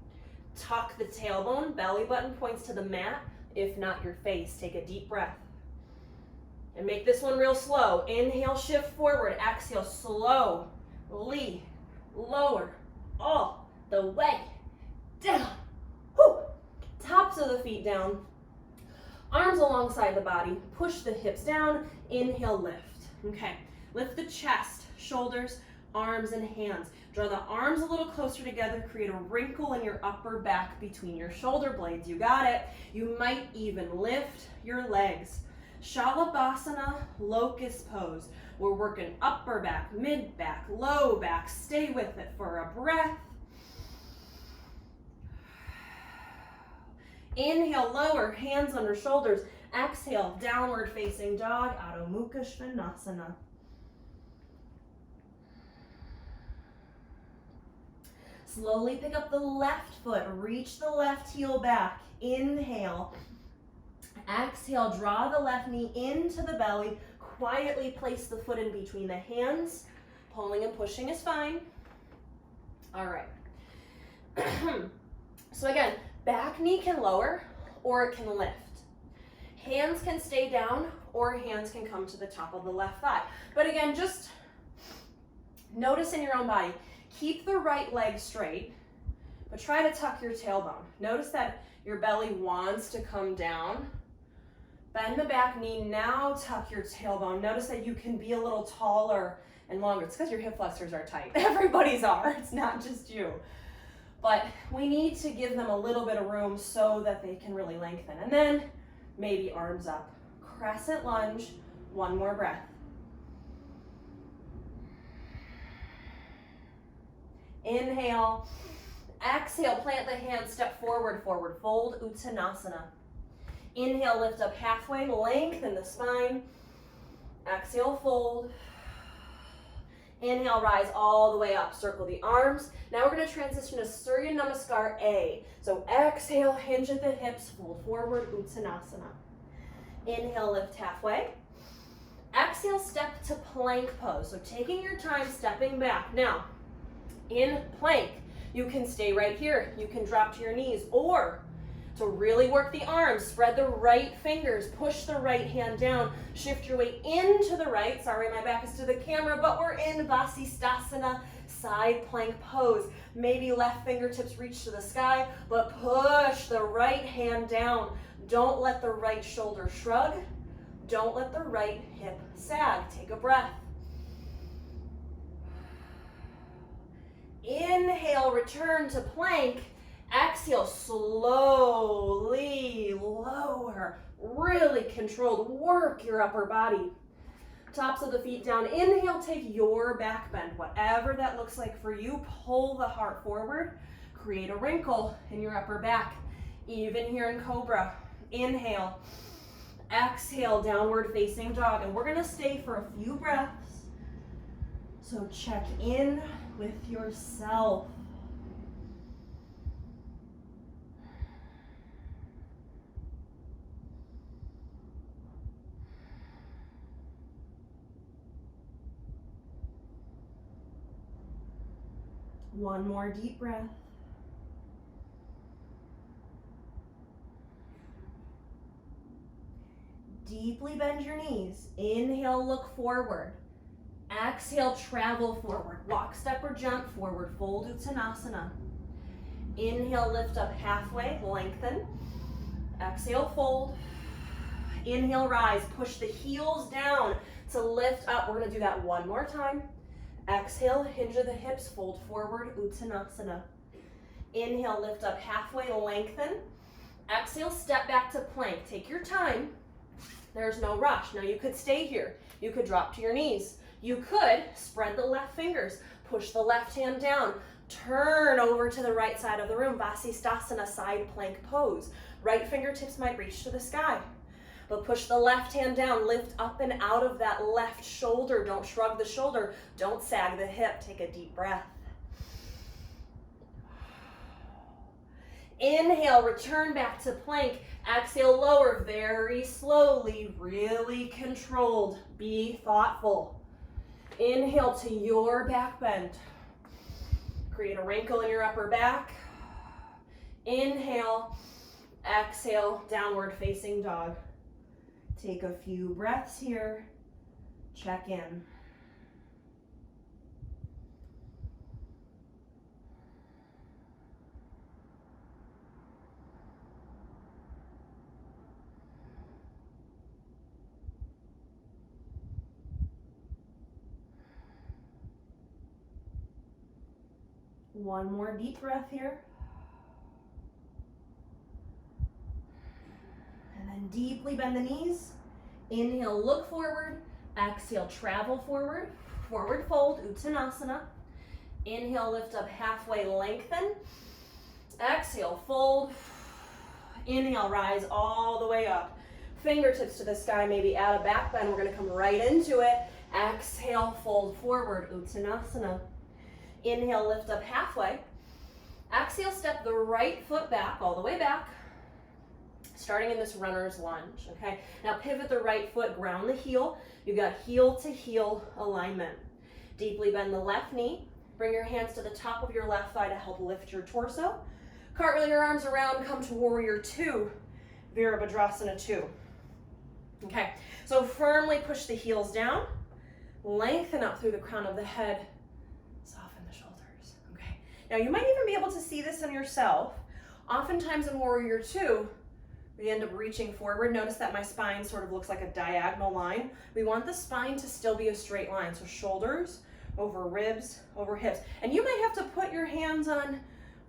Tuck the tailbone, belly button points to the mat, if not your face. Take a deep breath. And make this one real slow. Inhale, shift forward. Exhale, slowly lower all the way down. Whew. Tops of the feet down. Arms alongside the body. Push the hips down. Inhale, lift. Okay. Lift the chest, shoulders, arms, and hands. Draw the arms a little closer together. Create a wrinkle in your upper back between your shoulder blades. You got it. You might even lift your legs. Shalabhasana, locust pose. We're working upper back, mid back, low back. Stay with it for a breath. Inhale, lower, hands under shoulders. Exhale, downward facing dog, Adho Mukha Svanasana. Slowly pick up the left foot, reach the left heel back. Inhale. Exhale, draw the left knee into the belly. Quietly place the foot in between the hands. Pulling and pushing is fine. All right. So again, back knee can lower or it can lift. Hands can stay down or hands can come to the top of the left thigh. But again, just notice in your own body. Keep the right leg straight, but try to tuck your tailbone. Notice that your belly wants to come down. Bend the back knee, now tuck your tailbone. Notice that you can be a little taller and longer. It's because your hip flexors are tight. Everybody's are, it's not just you. But we need to give them a little bit of room so that they can really lengthen. And then maybe arms up. Crescent lunge, one more breath. Inhale, exhale, plant the hands, step forward, forward fold, Uttanasana. Inhale, lift up halfway, lengthen the spine. Exhale, fold. Inhale, rise all the way up, circle the arms. Now we're going to transition to Surya Namaskar A. So exhale, hinge at the hips, fold forward, Uttanasana. Inhale, lift halfway. Exhale, step to plank pose. So taking your time, stepping back. Now, in plank, you can stay right here. You can drop to your knees, or to really work the arms, spread the right fingers, push the right hand down, shift your weight into the right. Sorry, my back is to the camera, but we're in Vasisthasana, side plank pose. Maybe left fingertips reach to the sky, but push the right hand down. Don't let the right shoulder shrug. Don't let the right hip sag. Take a breath. Inhale, return to plank. Exhale, slowly lower. Really controlled. Work your upper body. Tops of the feet down. Inhale, take your back bend. Whatever that looks like for you, pull the heart forward. Create a wrinkle in your upper back. Even here in Cobra. Inhale. Exhale, downward facing dog. And we're going to stay for a few breaths. So check in with yourself. One more deep breath. Deeply bend your knees. Inhale, look forward. Exhale, travel forward. Walk, step, or jump forward. Fold Uttanasana. Inhale, lift up halfway, lengthen. Exhale, fold. Inhale, rise. Push the heels down to lift up. We're going to do that one more time. Exhale, hinge of the hips, fold forward, Uttanasana. Inhale, lift up halfway, lengthen. Exhale, step back to plank. Take your time. There's no rush. Now you could stay here. You could drop to your knees. You could spread the left fingers, push the left hand down, turn over to the right side of the room, Vasisthasana, side plank pose. Right fingertips might reach to the sky. But push the left hand down, lift up and out of that left shoulder. Don't shrug the shoulder. Don't sag the hip. Take a deep breath. Inhale, return back to plank. Exhale, lower very slowly, really controlled. Be thoughtful. Inhale to your back bend. Create a wrinkle in your upper back. Inhale, exhale, downward facing dog. Take a few breaths here. Check in. One more deep breath here. And then deeply bend the knees. Inhale, look forward. Exhale, travel forward. Forward fold, Uttanasana. Inhale, lift up halfway, lengthen. Exhale, fold. Inhale, rise all the way up. Fingertips to the sky, maybe add a back bend. We're gonna come right into it. Exhale, fold forward, Uttanasana. Inhale, lift up halfway. Exhale, step the right foot back, all the way back. Starting in this runner's lunge, okay? Now pivot the right foot, ground the heel. You've got heel to heel alignment. Deeply bend the left knee. Bring your hands to the top of your left thigh to help lift your torso. Cartwheel your arms around, come to warrior two, Virabhadrasana 2. Okay, so firmly push the heels down. Lengthen up through the crown of the head. Soften the shoulders, okay? Now you might even be able to see this in yourself. Oftentimes in warrior two, we end up reaching forward. Notice that my spine sort of looks like a diagonal line. We want the spine to still be a straight line. So shoulders over ribs, over hips. And you might have to put your hands on,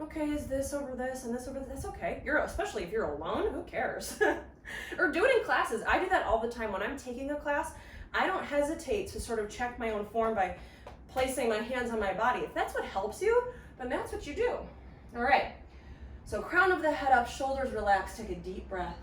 okay, is this over this and this over this? That's okay. Especially if you're alone, who cares? Or do it in classes. I do that all the time when I'm taking a class. I don't hesitate to sort of check my own form by placing my hands on my body. If that's what helps you, then that's what you do. All right. So crown of the head up, shoulders relaxed, take a deep breath.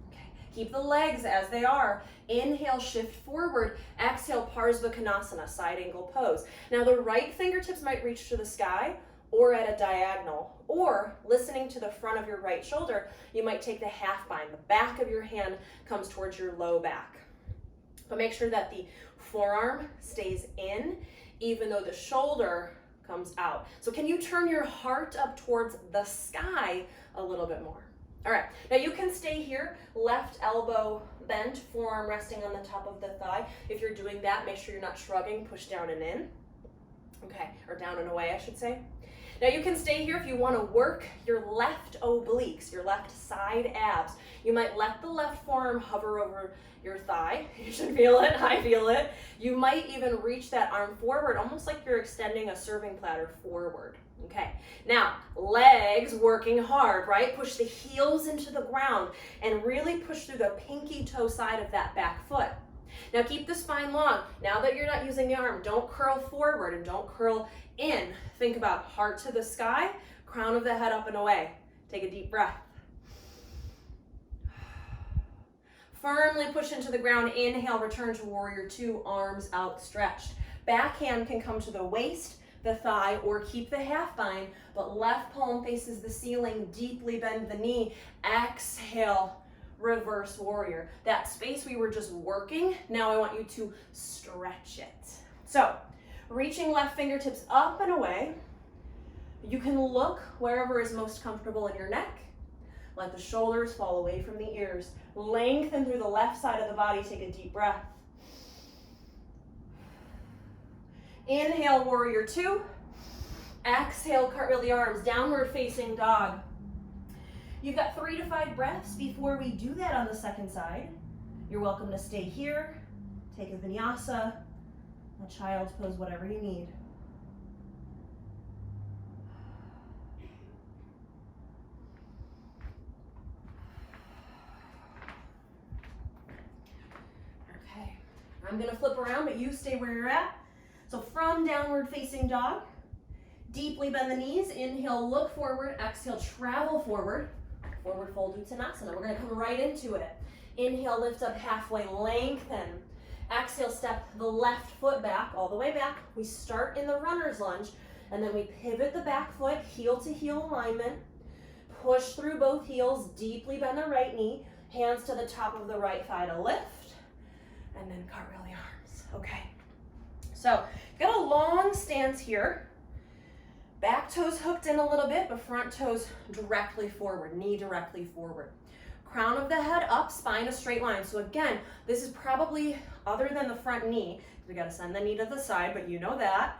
Okay. Keep the legs as they are. Inhale, shift forward. Exhale, Parsva Konasana, side angle pose. Now the right fingertips might reach to the sky or at a diagonal, or listening to the front of your right shoulder, you might take the half bind. The back of your hand comes towards your low back. But make sure that the forearm stays in, even though the shoulder comes out. So can you turn your heart up towards the sky a little bit more? All right, now you can stay here, left elbow bent, forearm resting on the top of the thigh. If you're doing that, make sure you're not shrugging, push down and in. Okay, or down and away, I should say. Now you can stay here if you want to work your left obliques, your left side abs. You might let the left forearm hover over your thigh. You should feel it, I feel it. You might even reach that arm forward, almost like you're extending a serving platter forward. Okay, now legs working hard, right? Push the heels into the ground and really push through the pinky toe side of that back foot. Now keep the spine long. Now that you're not using the arm, don't curl forward and don't curl in. Think about heart to the sky, crown of the head up and away. Take a deep breath. Firmly push into the ground. Inhale, return to warrior two, arms outstretched. Back hand can come to the waist, the thigh, or keep the half bind, but left palm faces the ceiling. Deeply bend the knee. Exhale, reverse warrior. That space we were just working, now I want you to stretch it. So, reaching left fingertips up and away. You can look wherever is most comfortable in your neck. Let the shoulders fall away from the ears. Lengthen through the left side of the body. Take a deep breath. Inhale, warrior two. Exhale, cartwheel the arms, downward facing dog. You've got 3 to 5 breaths before we do that on the second side. You're welcome to stay here, take a vinyasa, a child's pose, whatever you need. Okay, I'm gonna flip around, but you stay where you're at. So from downward facing dog, deeply bend the knees. Inhale, look forward. Exhale, travel forward. Forward fold Uttanasana. We're gonna come right into it. Inhale, lift up halfway, lengthen. Exhale, step the left foot back, all the way back. We start in the runner's lunge. And then we pivot the back foot, heel to heel alignment. Push through both heels, deeply bend the right knee, hands to the top of the right thigh to lift, and then cartwheel the arms. Okay. So, got a long stance here. Back toes hooked in a little bit, but front toes directly forward, knee directly forward. Crown of the head up, spine a straight line. So again, this is probably, other than the front knee, we gotta send the knee to the side, but you know that.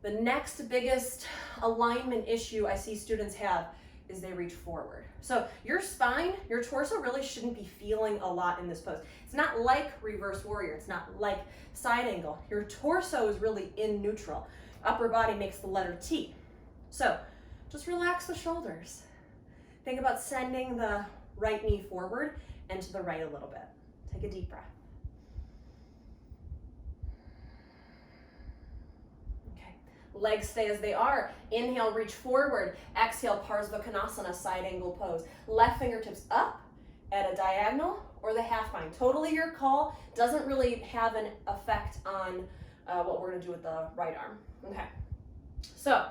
The next biggest alignment issue I see students have is they reach forward. So your spine, your torso really shouldn't be feeling a lot in this pose. It's not like reverse warrior. It's not like side angle. Your torso is really in neutral. Upper body makes the letter T. So just relax the shoulders. Think about sending the right knee forward and to the right a little bit. Take a deep breath. Legs stay as they are. Inhale, reach forward. Exhale, Parsvakonasana, side angle pose. Left fingertips up at a diagonal or the half bind. Totally your call. Doesn't really have an effect on what we're gonna do with the right arm. Okay. So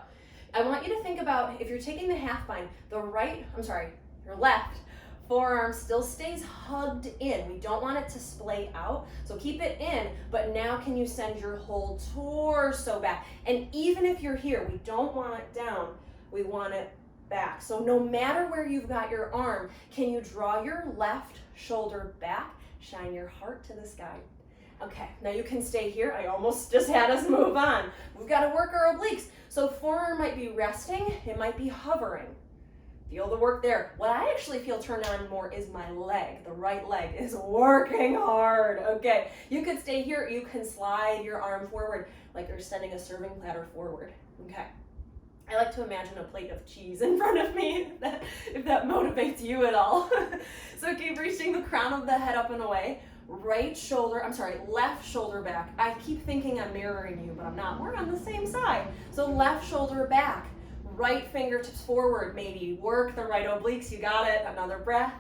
I want you to think about, if you're taking the half bind, your left forearm still stays hugged in. We don't want it to splay out, so keep it in, but now can you send your whole torso back? And even if you're here, we don't want it down, we want it back. So no matter where you've got your arm, can you draw your left shoulder back, shine your heart to the sky? Okay, now you can stay here. I almost just had us move on. We've got to work our obliques. So forearm might be resting, it might be hovering. Feel the work there. What I actually feel turned on more is my leg. The right leg is working hard. Okay, you could stay here. You can slide your arm forward like you're sending a serving platter forward. Okay. I like to imagine a plate of cheese in front of me, if that motivates you at all. So keep reaching the crown of the head up and away. Left shoulder back. I keep thinking I'm mirroring you, but I'm not. We're on the same side. So left shoulder back. Right fingertips forward, maybe. Work the right obliques, you got it. Another breath.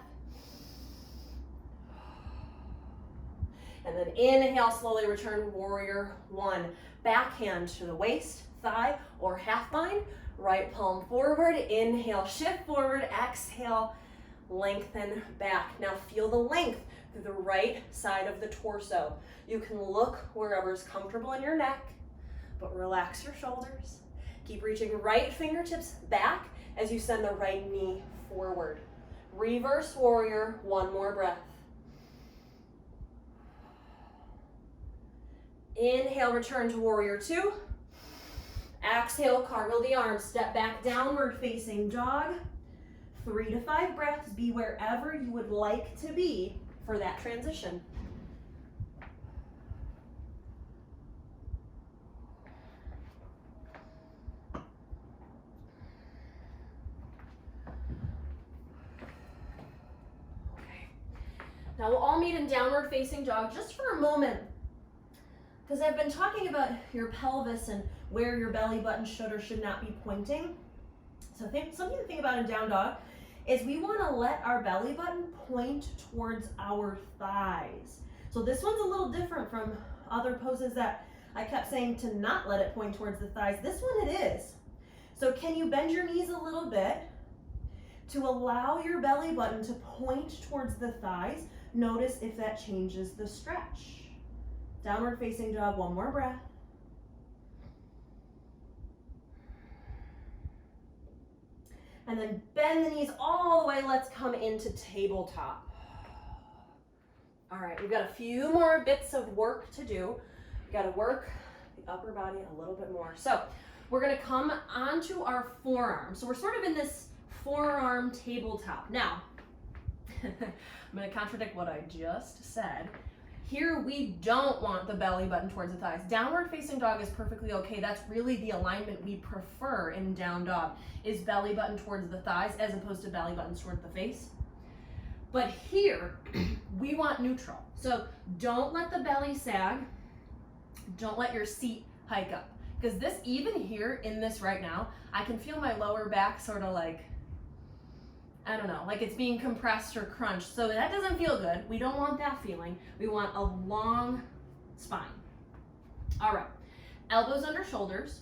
And then inhale, slowly return, warrior one. Backhand to the waist, thigh, or half bind. Right palm forward, inhale, shift forward, exhale, lengthen back. Now feel the length through the right side of the torso. You can look wherever's comfortable in your neck, but relax your shoulders. Keep reaching right fingertips back as you send the right knee forward. Reverse warrior, one more breath. Inhale, return to warrior two. Exhale, cartwheel the arms, step back, downward facing dog. 3 to 5 breaths, be wherever you would like to be for that transition. Now we'll all meet in downward facing dog just for a moment, because I've been talking about your pelvis and where your belly button should or should not be pointing. So something to think about in down dog is we want to let our belly button point towards our thighs. So this one's a little different from other poses that I kept saying to not let it point towards the thighs. This one it is. So can you bend your knees a little bit to allow your belly button to point towards the thighs? Notice if that changes the stretch. Downward facing dog, one more breath. And then bend the knees all the way. Let's come into tabletop. All right, we've got a few more bits of work to do. We've got to work the upper body a little bit more. So we're going to come onto our forearm. So we're sort of in this forearm tabletop. Now, I'm going to contradict what I just said. Here we don't want the belly button towards the thighs. Downward facing dog is perfectly okay. That's really the alignment we prefer in down dog, is belly button towards the thighs as opposed to belly buttons towards the face. But here, we want neutral. So don't let the belly sag. Don't let your seat hike up. Because this, even here in this right now, I can feel my lower back sort of like, I don't know, like it's being compressed or crunched. So that doesn't feel good. We don't want that feeling. We want a long spine. All right, elbows under shoulders,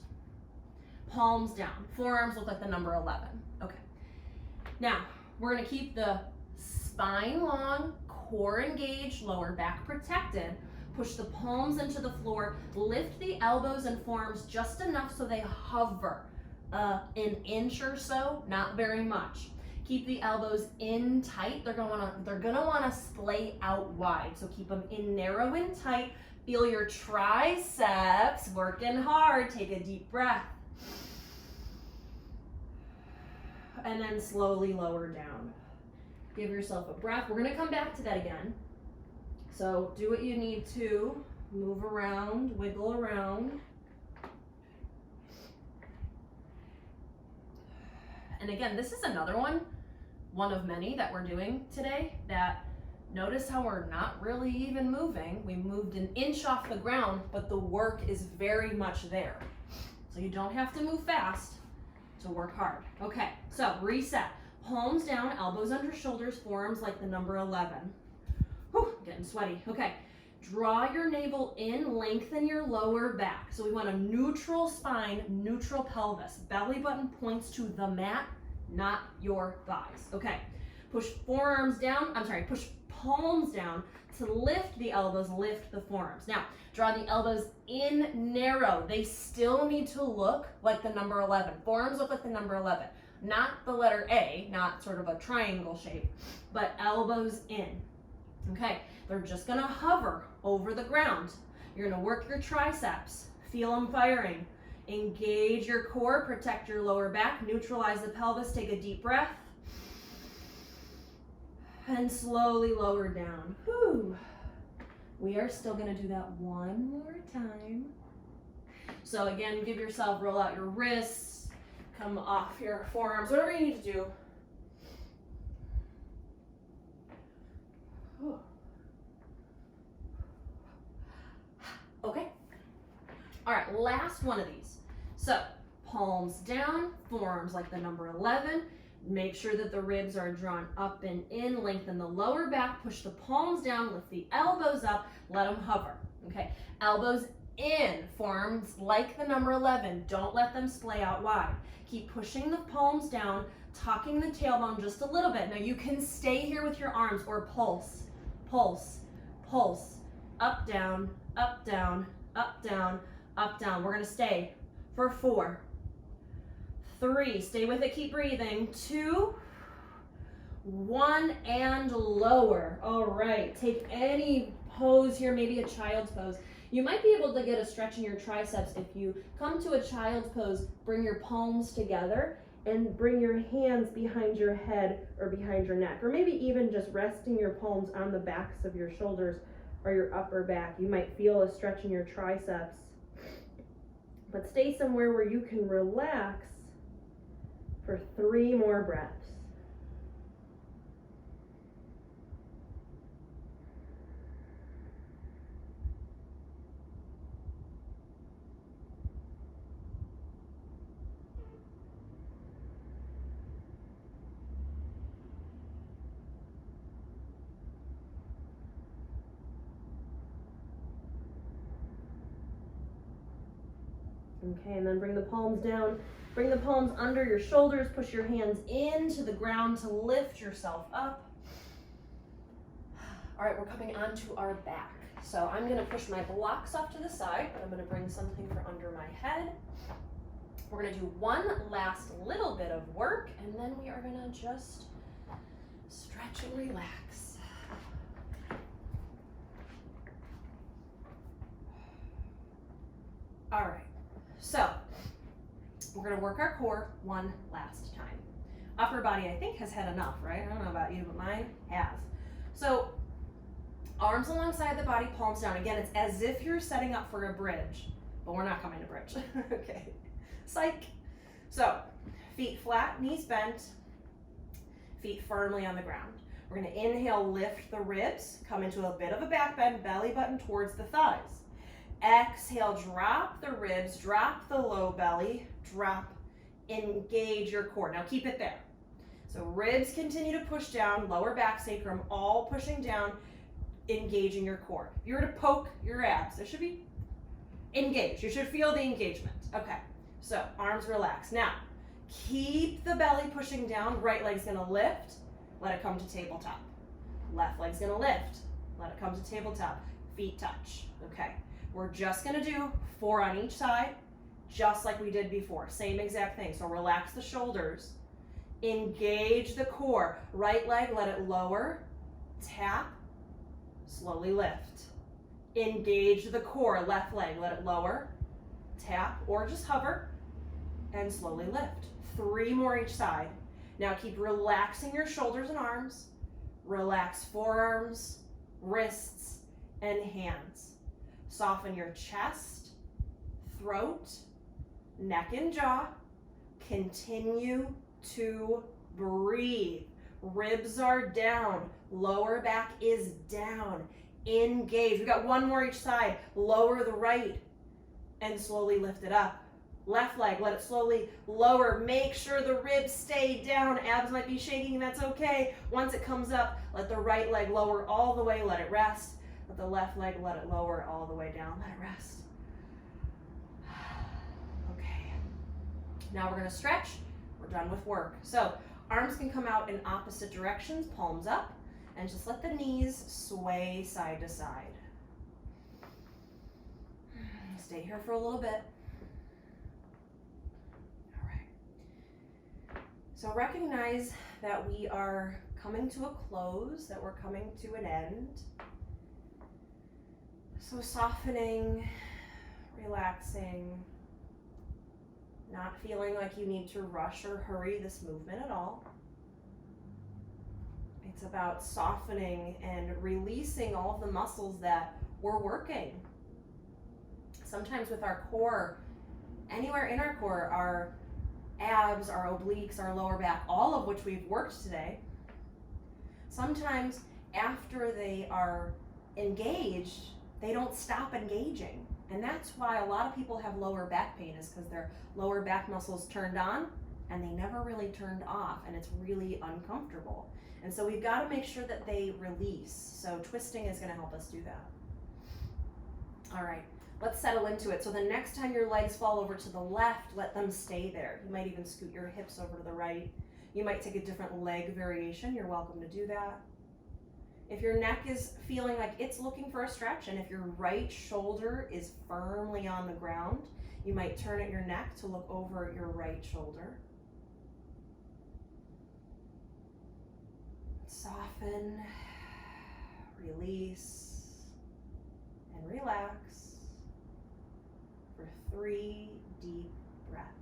palms down. Forearms look like the number 11. Okay. Now, we're gonna keep the spine long, core engaged, lower back protected. Push the palms into the floor. Lift the elbows and forearms just enough so they hover an inch or so, not very much. Keep the elbows in tight. They're gonna wanna splay out wide. So keep them in narrow and tight. Feel your triceps working hard. Take a deep breath. And then slowly lower down. Give yourself a breath. We're gonna come back to that again. So do what you need to. Move around, wiggle around. And again, this is another one of many that we're doing today, that notice how we're not really even moving. We moved an inch off the ground, but the work is very much there. So you don't have to move fast to work hard. Okay, so reset. Palms down, elbows under shoulders, forearms like the number 11. Whew, getting sweaty. Okay, draw your navel in, lengthen your lower back. So we want a neutral spine, neutral pelvis. Belly button points to the mat, not your thighs. Okay, push forearms down, push palms down to lift the elbows, lift the forearms. Now, draw the elbows in narrow. They still need to look like the number 11. Forearms look like the number 11. Not the letter A, not sort of a triangle shape, but elbows in. Okay, they're just gonna hover over the ground. You're gonna work your triceps, feel them firing. Engage your core, protect your lower back, neutralize the pelvis, take a deep breath. And slowly lower down. Whew. We are still gonna do that one more time. So again, give yourself, roll out your wrists, come off your forearms, whatever you need to do. Whew. Okay. All right, last one of these. So palms down, forearms like the number 11. Make sure that the ribs are drawn up and in, lengthen the lower back, push the palms down, lift the elbows up, let them hover, okay? Elbows in, forearms like the number 11, don't let them splay out wide. Keep pushing the palms down, tucking the tailbone just a little bit. Now you can stay here with your arms or pulse, pulse, pulse, up, down, up, down, up, down, up, down. We're gonna stay for 4, 3, stay with it, keep breathing, 2, 1, and lower. All right, take any pose here, maybe a child's pose. You might be able to get a stretch in your triceps if you come to a child's pose, bring your palms together and bring your hands behind your head or behind your neck, or maybe even just resting your palms on the backs of your shoulders or your upper back. You might feel a stretch in your triceps, but stay somewhere where you can relax for 3 more breaths. Okay, and then bring the palms down. Bring the palms under your shoulders. Push your hands into the ground to lift yourself up. All right, we're coming onto our back. So I'm gonna push my blocks off to the side, but I'm gonna bring something for under my head. We're gonna do one last little bit of work, and then we are gonna just stretch and relax. All right, so we're gonna work our core one last time. Upper body, I think, has had enough, right? I don't know about you, but mine has. So arms alongside the body, palms down. Again, it's as if you're setting up for a bridge, but we're not coming to bridge. Okay, psych. So feet flat, knees bent, feet firmly on the ground. We're gonna inhale, lift the ribs, come into a bit of a back bend, belly button towards the thighs. Exhale, drop the ribs, drop the low belly, drop, engage your core. Now keep it there. So ribs continue to push down, lower back, sacrum, all pushing down, engaging your core. If you were to poke your abs, there should be engaged. You should feel the engagement. Okay, So arms relax. Now, keep the belly pushing down. Right leg's gonna lift. Let it come to tabletop. Left leg's gonna lift. Let it come to tabletop. Feet touch. Okay. We're just gonna do 4 on each side, just like we did before. Same exact thing. So relax the shoulders. Engage the core. Right leg, let it lower. Tap. Slowly lift. Engage the core. Left leg, let it lower. Tap or just hover. And slowly lift. 3 more each side. Now keep relaxing your shoulders and arms. Relax forearms, wrists, and hands. Soften your chest, throat, neck and jaw. Continue to breathe. Ribs are down. Lower back is down. Engage. We got 1 more each side. Lower the right and slowly lift it up. Left leg, let it slowly lower. Make sure the ribs stay down. Abs might be shaking, that's okay. Once it comes up, let the right leg lower all the way, let it rest. Let the left leg, let it lower all the way down, let it rest. Okay. Now we're gonna stretch. We're done with work. So arms can come out in opposite directions, palms up, and just let the knees sway side to side. Stay here for a little bit. So recognize that we are coming to a close, that we're coming to an end. So softening, relaxing, not feeling like you need to rush or hurry this movement at all. It's about softening and releasing all of the muscles that we're working. Sometimes with our core, anywhere in our core, our abs, our obliques, our lower back, all of which we've worked today, sometimes after they are engaged, they don't stop engaging. And that's why a lot of people have lower back pain, is because their lower back muscles turned on and they never really turned off, and it's really uncomfortable. And so we've got to make sure that they release. So twisting is going to help us do that. All right. Let's settle into it. So the next time your legs fall over to the left, let them stay there. You might even scoot your hips over to the right. You might take a different leg variation. You're welcome to do that. If your neck is feeling like it's looking for a stretch, and if your right shoulder is firmly on the ground, you might turn at your neck to look over your right shoulder. Soften, release, and relax. For 3 deep breaths.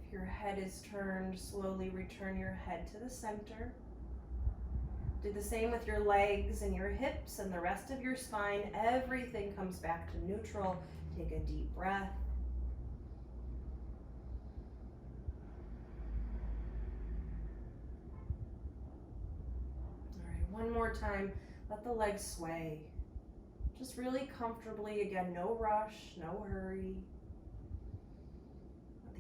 Your head is turned, slowly return your head to the center. Do the same with your legs and your hips and the rest of your spine. Everything comes back to neutral. Take a deep breath. All right, one more time. Let the legs sway. Just really comfortably. Again, no rush, no hurry.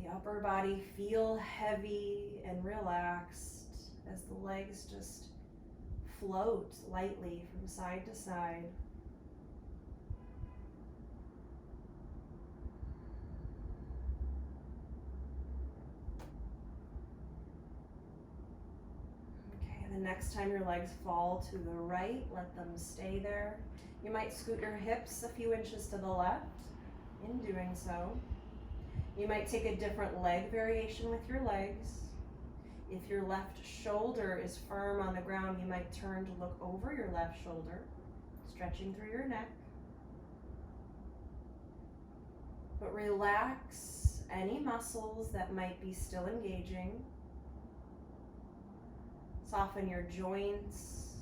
The upper body feel heavy and relaxed as the legs just float lightly from side to side. Okay, the next time your legs fall to the right, let them stay there. You might scoot your hips a few inches to the left. In doing so, you might take a different leg variation with your legs. If your left shoulder is firm on the ground, you might turn to look over your left shoulder, stretching through your neck. But relax any muscles that might be still engaging. Soften your joints.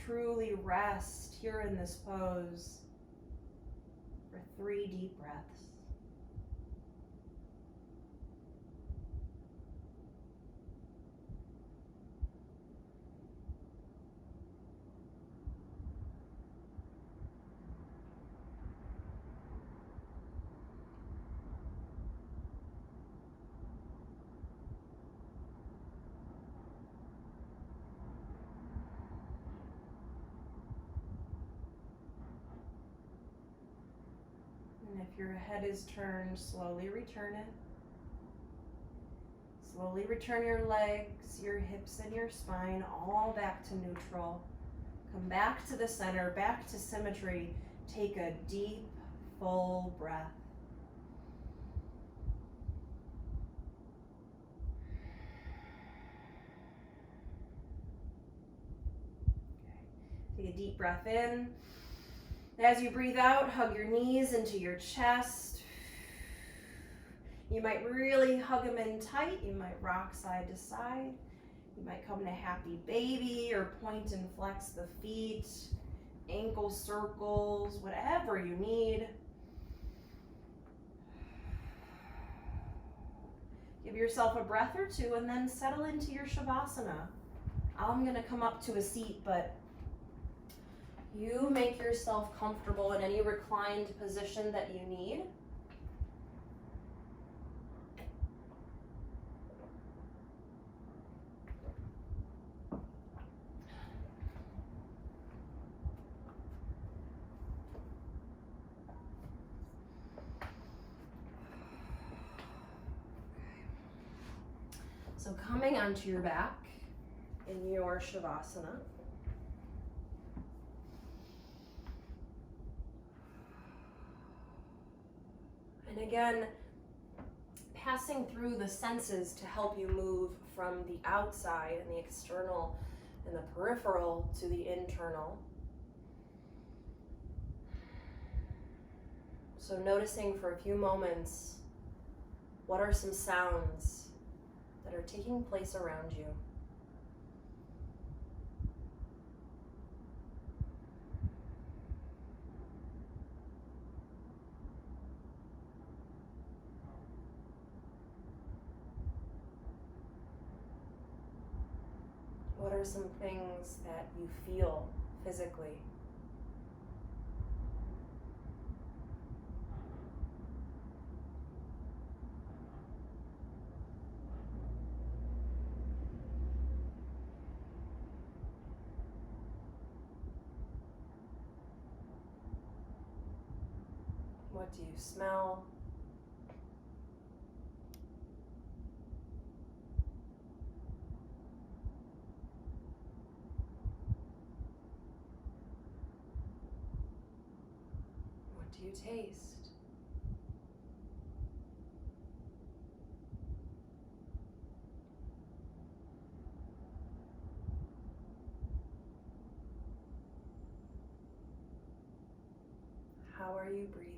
Truly rest here in this pose for 3 deep breaths. If your head is turned, slowly return it. Slowly return your legs, your hips, and your spine all back to neutral. Come back to the center, back to symmetry. Take a deep, full breath. Take a deep breath in. As you breathe out, hug your knees into your chest. You might really hug them in tight. You might rock side to side. You might come to happy baby or point and flex the feet, ankle circles, whatever you need. Give yourself a breath or two and then settle into your Shavasana. I'm going to come up to a seat, but you make yourself comfortable in any reclined position that you need. So coming onto your back in your Shavasana. And again, passing through the senses to help you move from the outside and the external and the peripheral to the internal. So noticing for a few moments, what are some sounds that are taking place around you? What are some things that you feel physically? What do you smell? What do you taste? How are you breathing?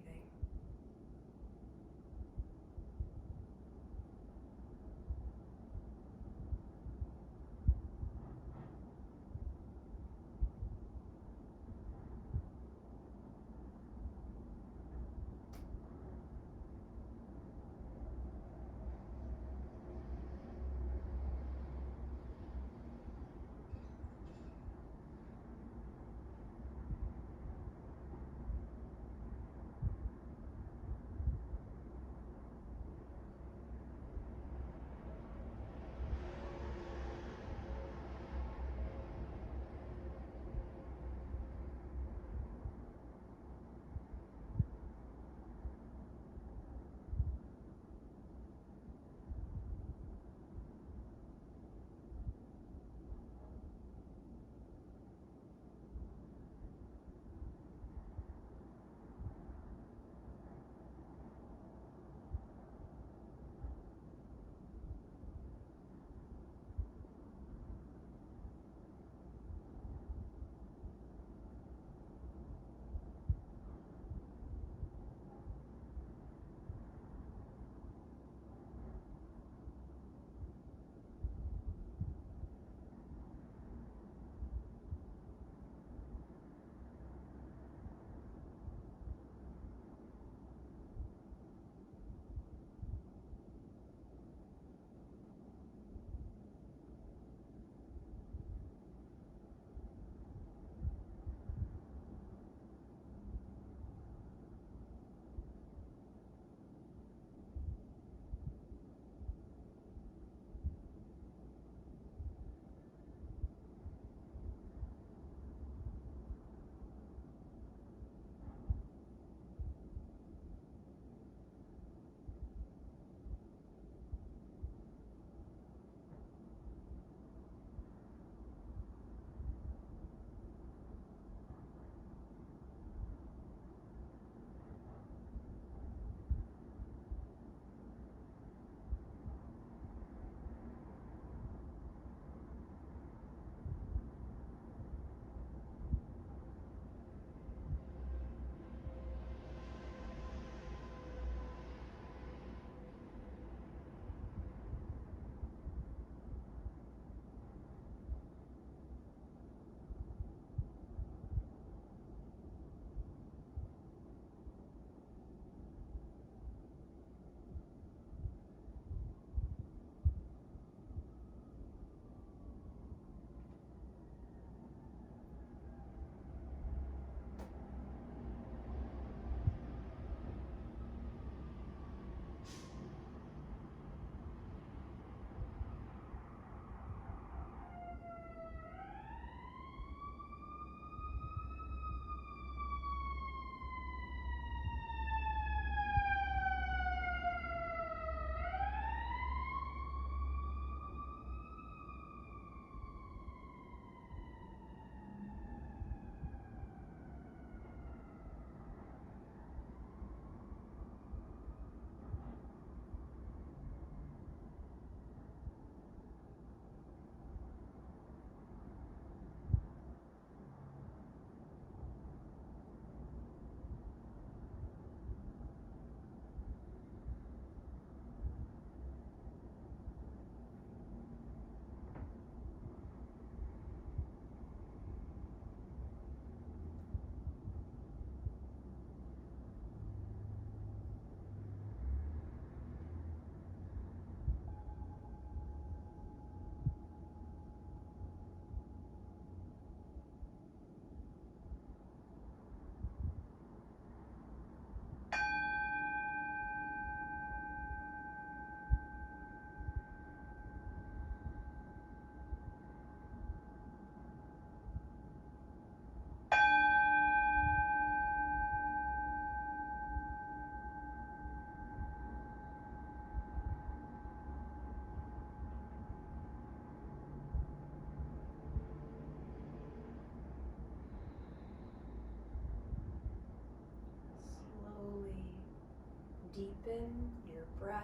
Deepen your breath.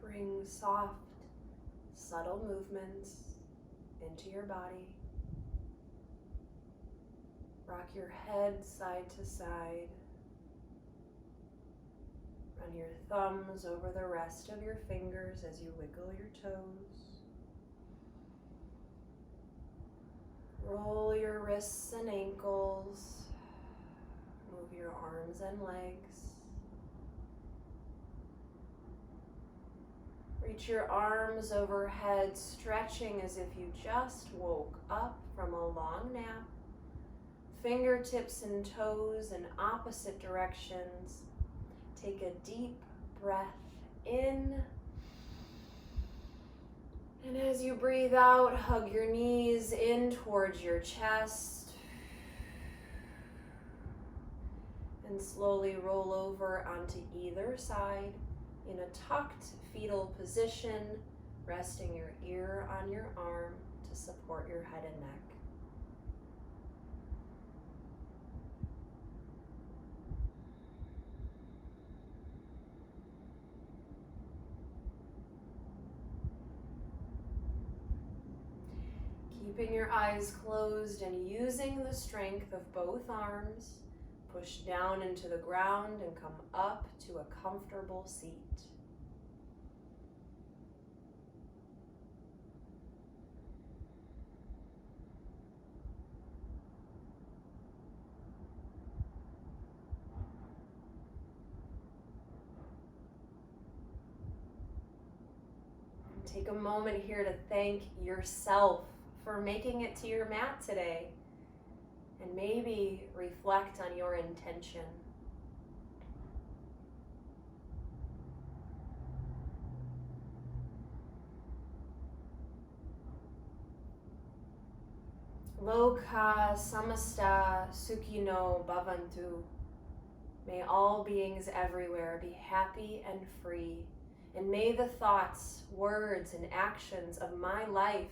Bring soft, subtle movements into your body. Rock your head side to side. Run your thumbs over the rest of your fingers as you wiggle your toes. Roll your wrists and ankles. Move your arms and legs. Reach your arms overhead, stretching as if you just woke up from a long nap. Fingertips and toes in opposite directions. Take a deep breath in. And as you breathe out, hug your knees in towards your chest. And slowly roll over onto either side in a tucked fetal position, resting your ear on your arm to support your head and neck. Keeping your eyes closed and using the strength of both arms, push down into the ground and come up to a comfortable seat. Take a moment here to thank yourself for making it to your mat today, and maybe reflect on your intention. Loka samasta sukhino bhavantu. May all beings everywhere be happy and free, and may the thoughts, words, and actions of my life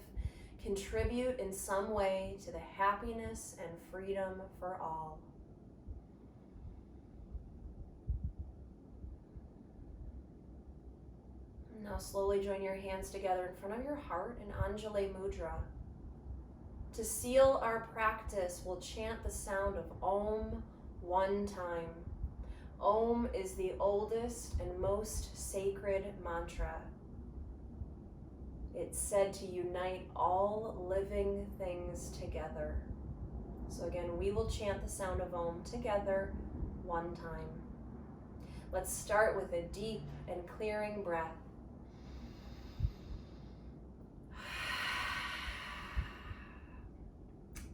contribute in some way to the happiness and freedom for all. Now slowly join your hands together in front of your heart in Anjali Mudra. To seal our practice, we'll chant the sound of Om one time. Om is the oldest and most sacred mantra. It's said to unite all living things together. So again, we will chant the sound of Om together one time. Let's start with a deep and clearing breath.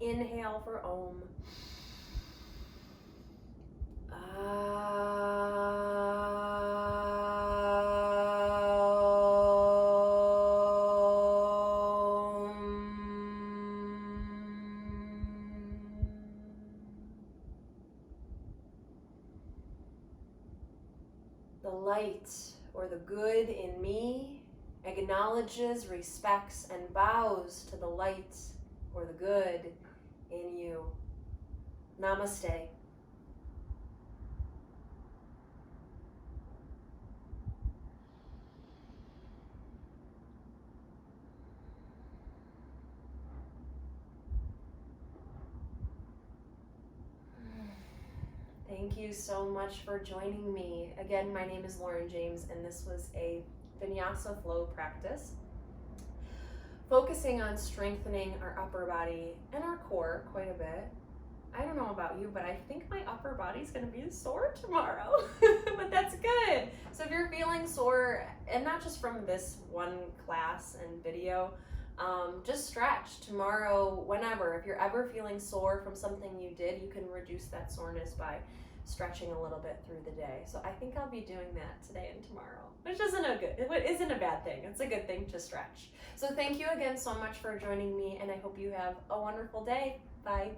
Inhale for Om. The light or the good in me acknowledges, respects, and bows to the light or the good in you. Namaste. Thank you so much for joining me. Again, my name is Lauren James, and this was a Vinyasa flow practice, focusing on strengthening our upper body and our core quite a bit. I don't know about you, but I think my upper body's gonna be sore tomorrow, but that's good. So if you're feeling sore, and not just from this one class and video, just stretch tomorrow, whenever. If you're ever feeling sore from something you did, you can reduce that soreness by stretching a little bit through the day. So I think I'll be doing that today and tomorrow, which isn't a bad thing. It's a good thing to stretch. So thank you again so much for joining me, and I hope you have a wonderful day. Bye.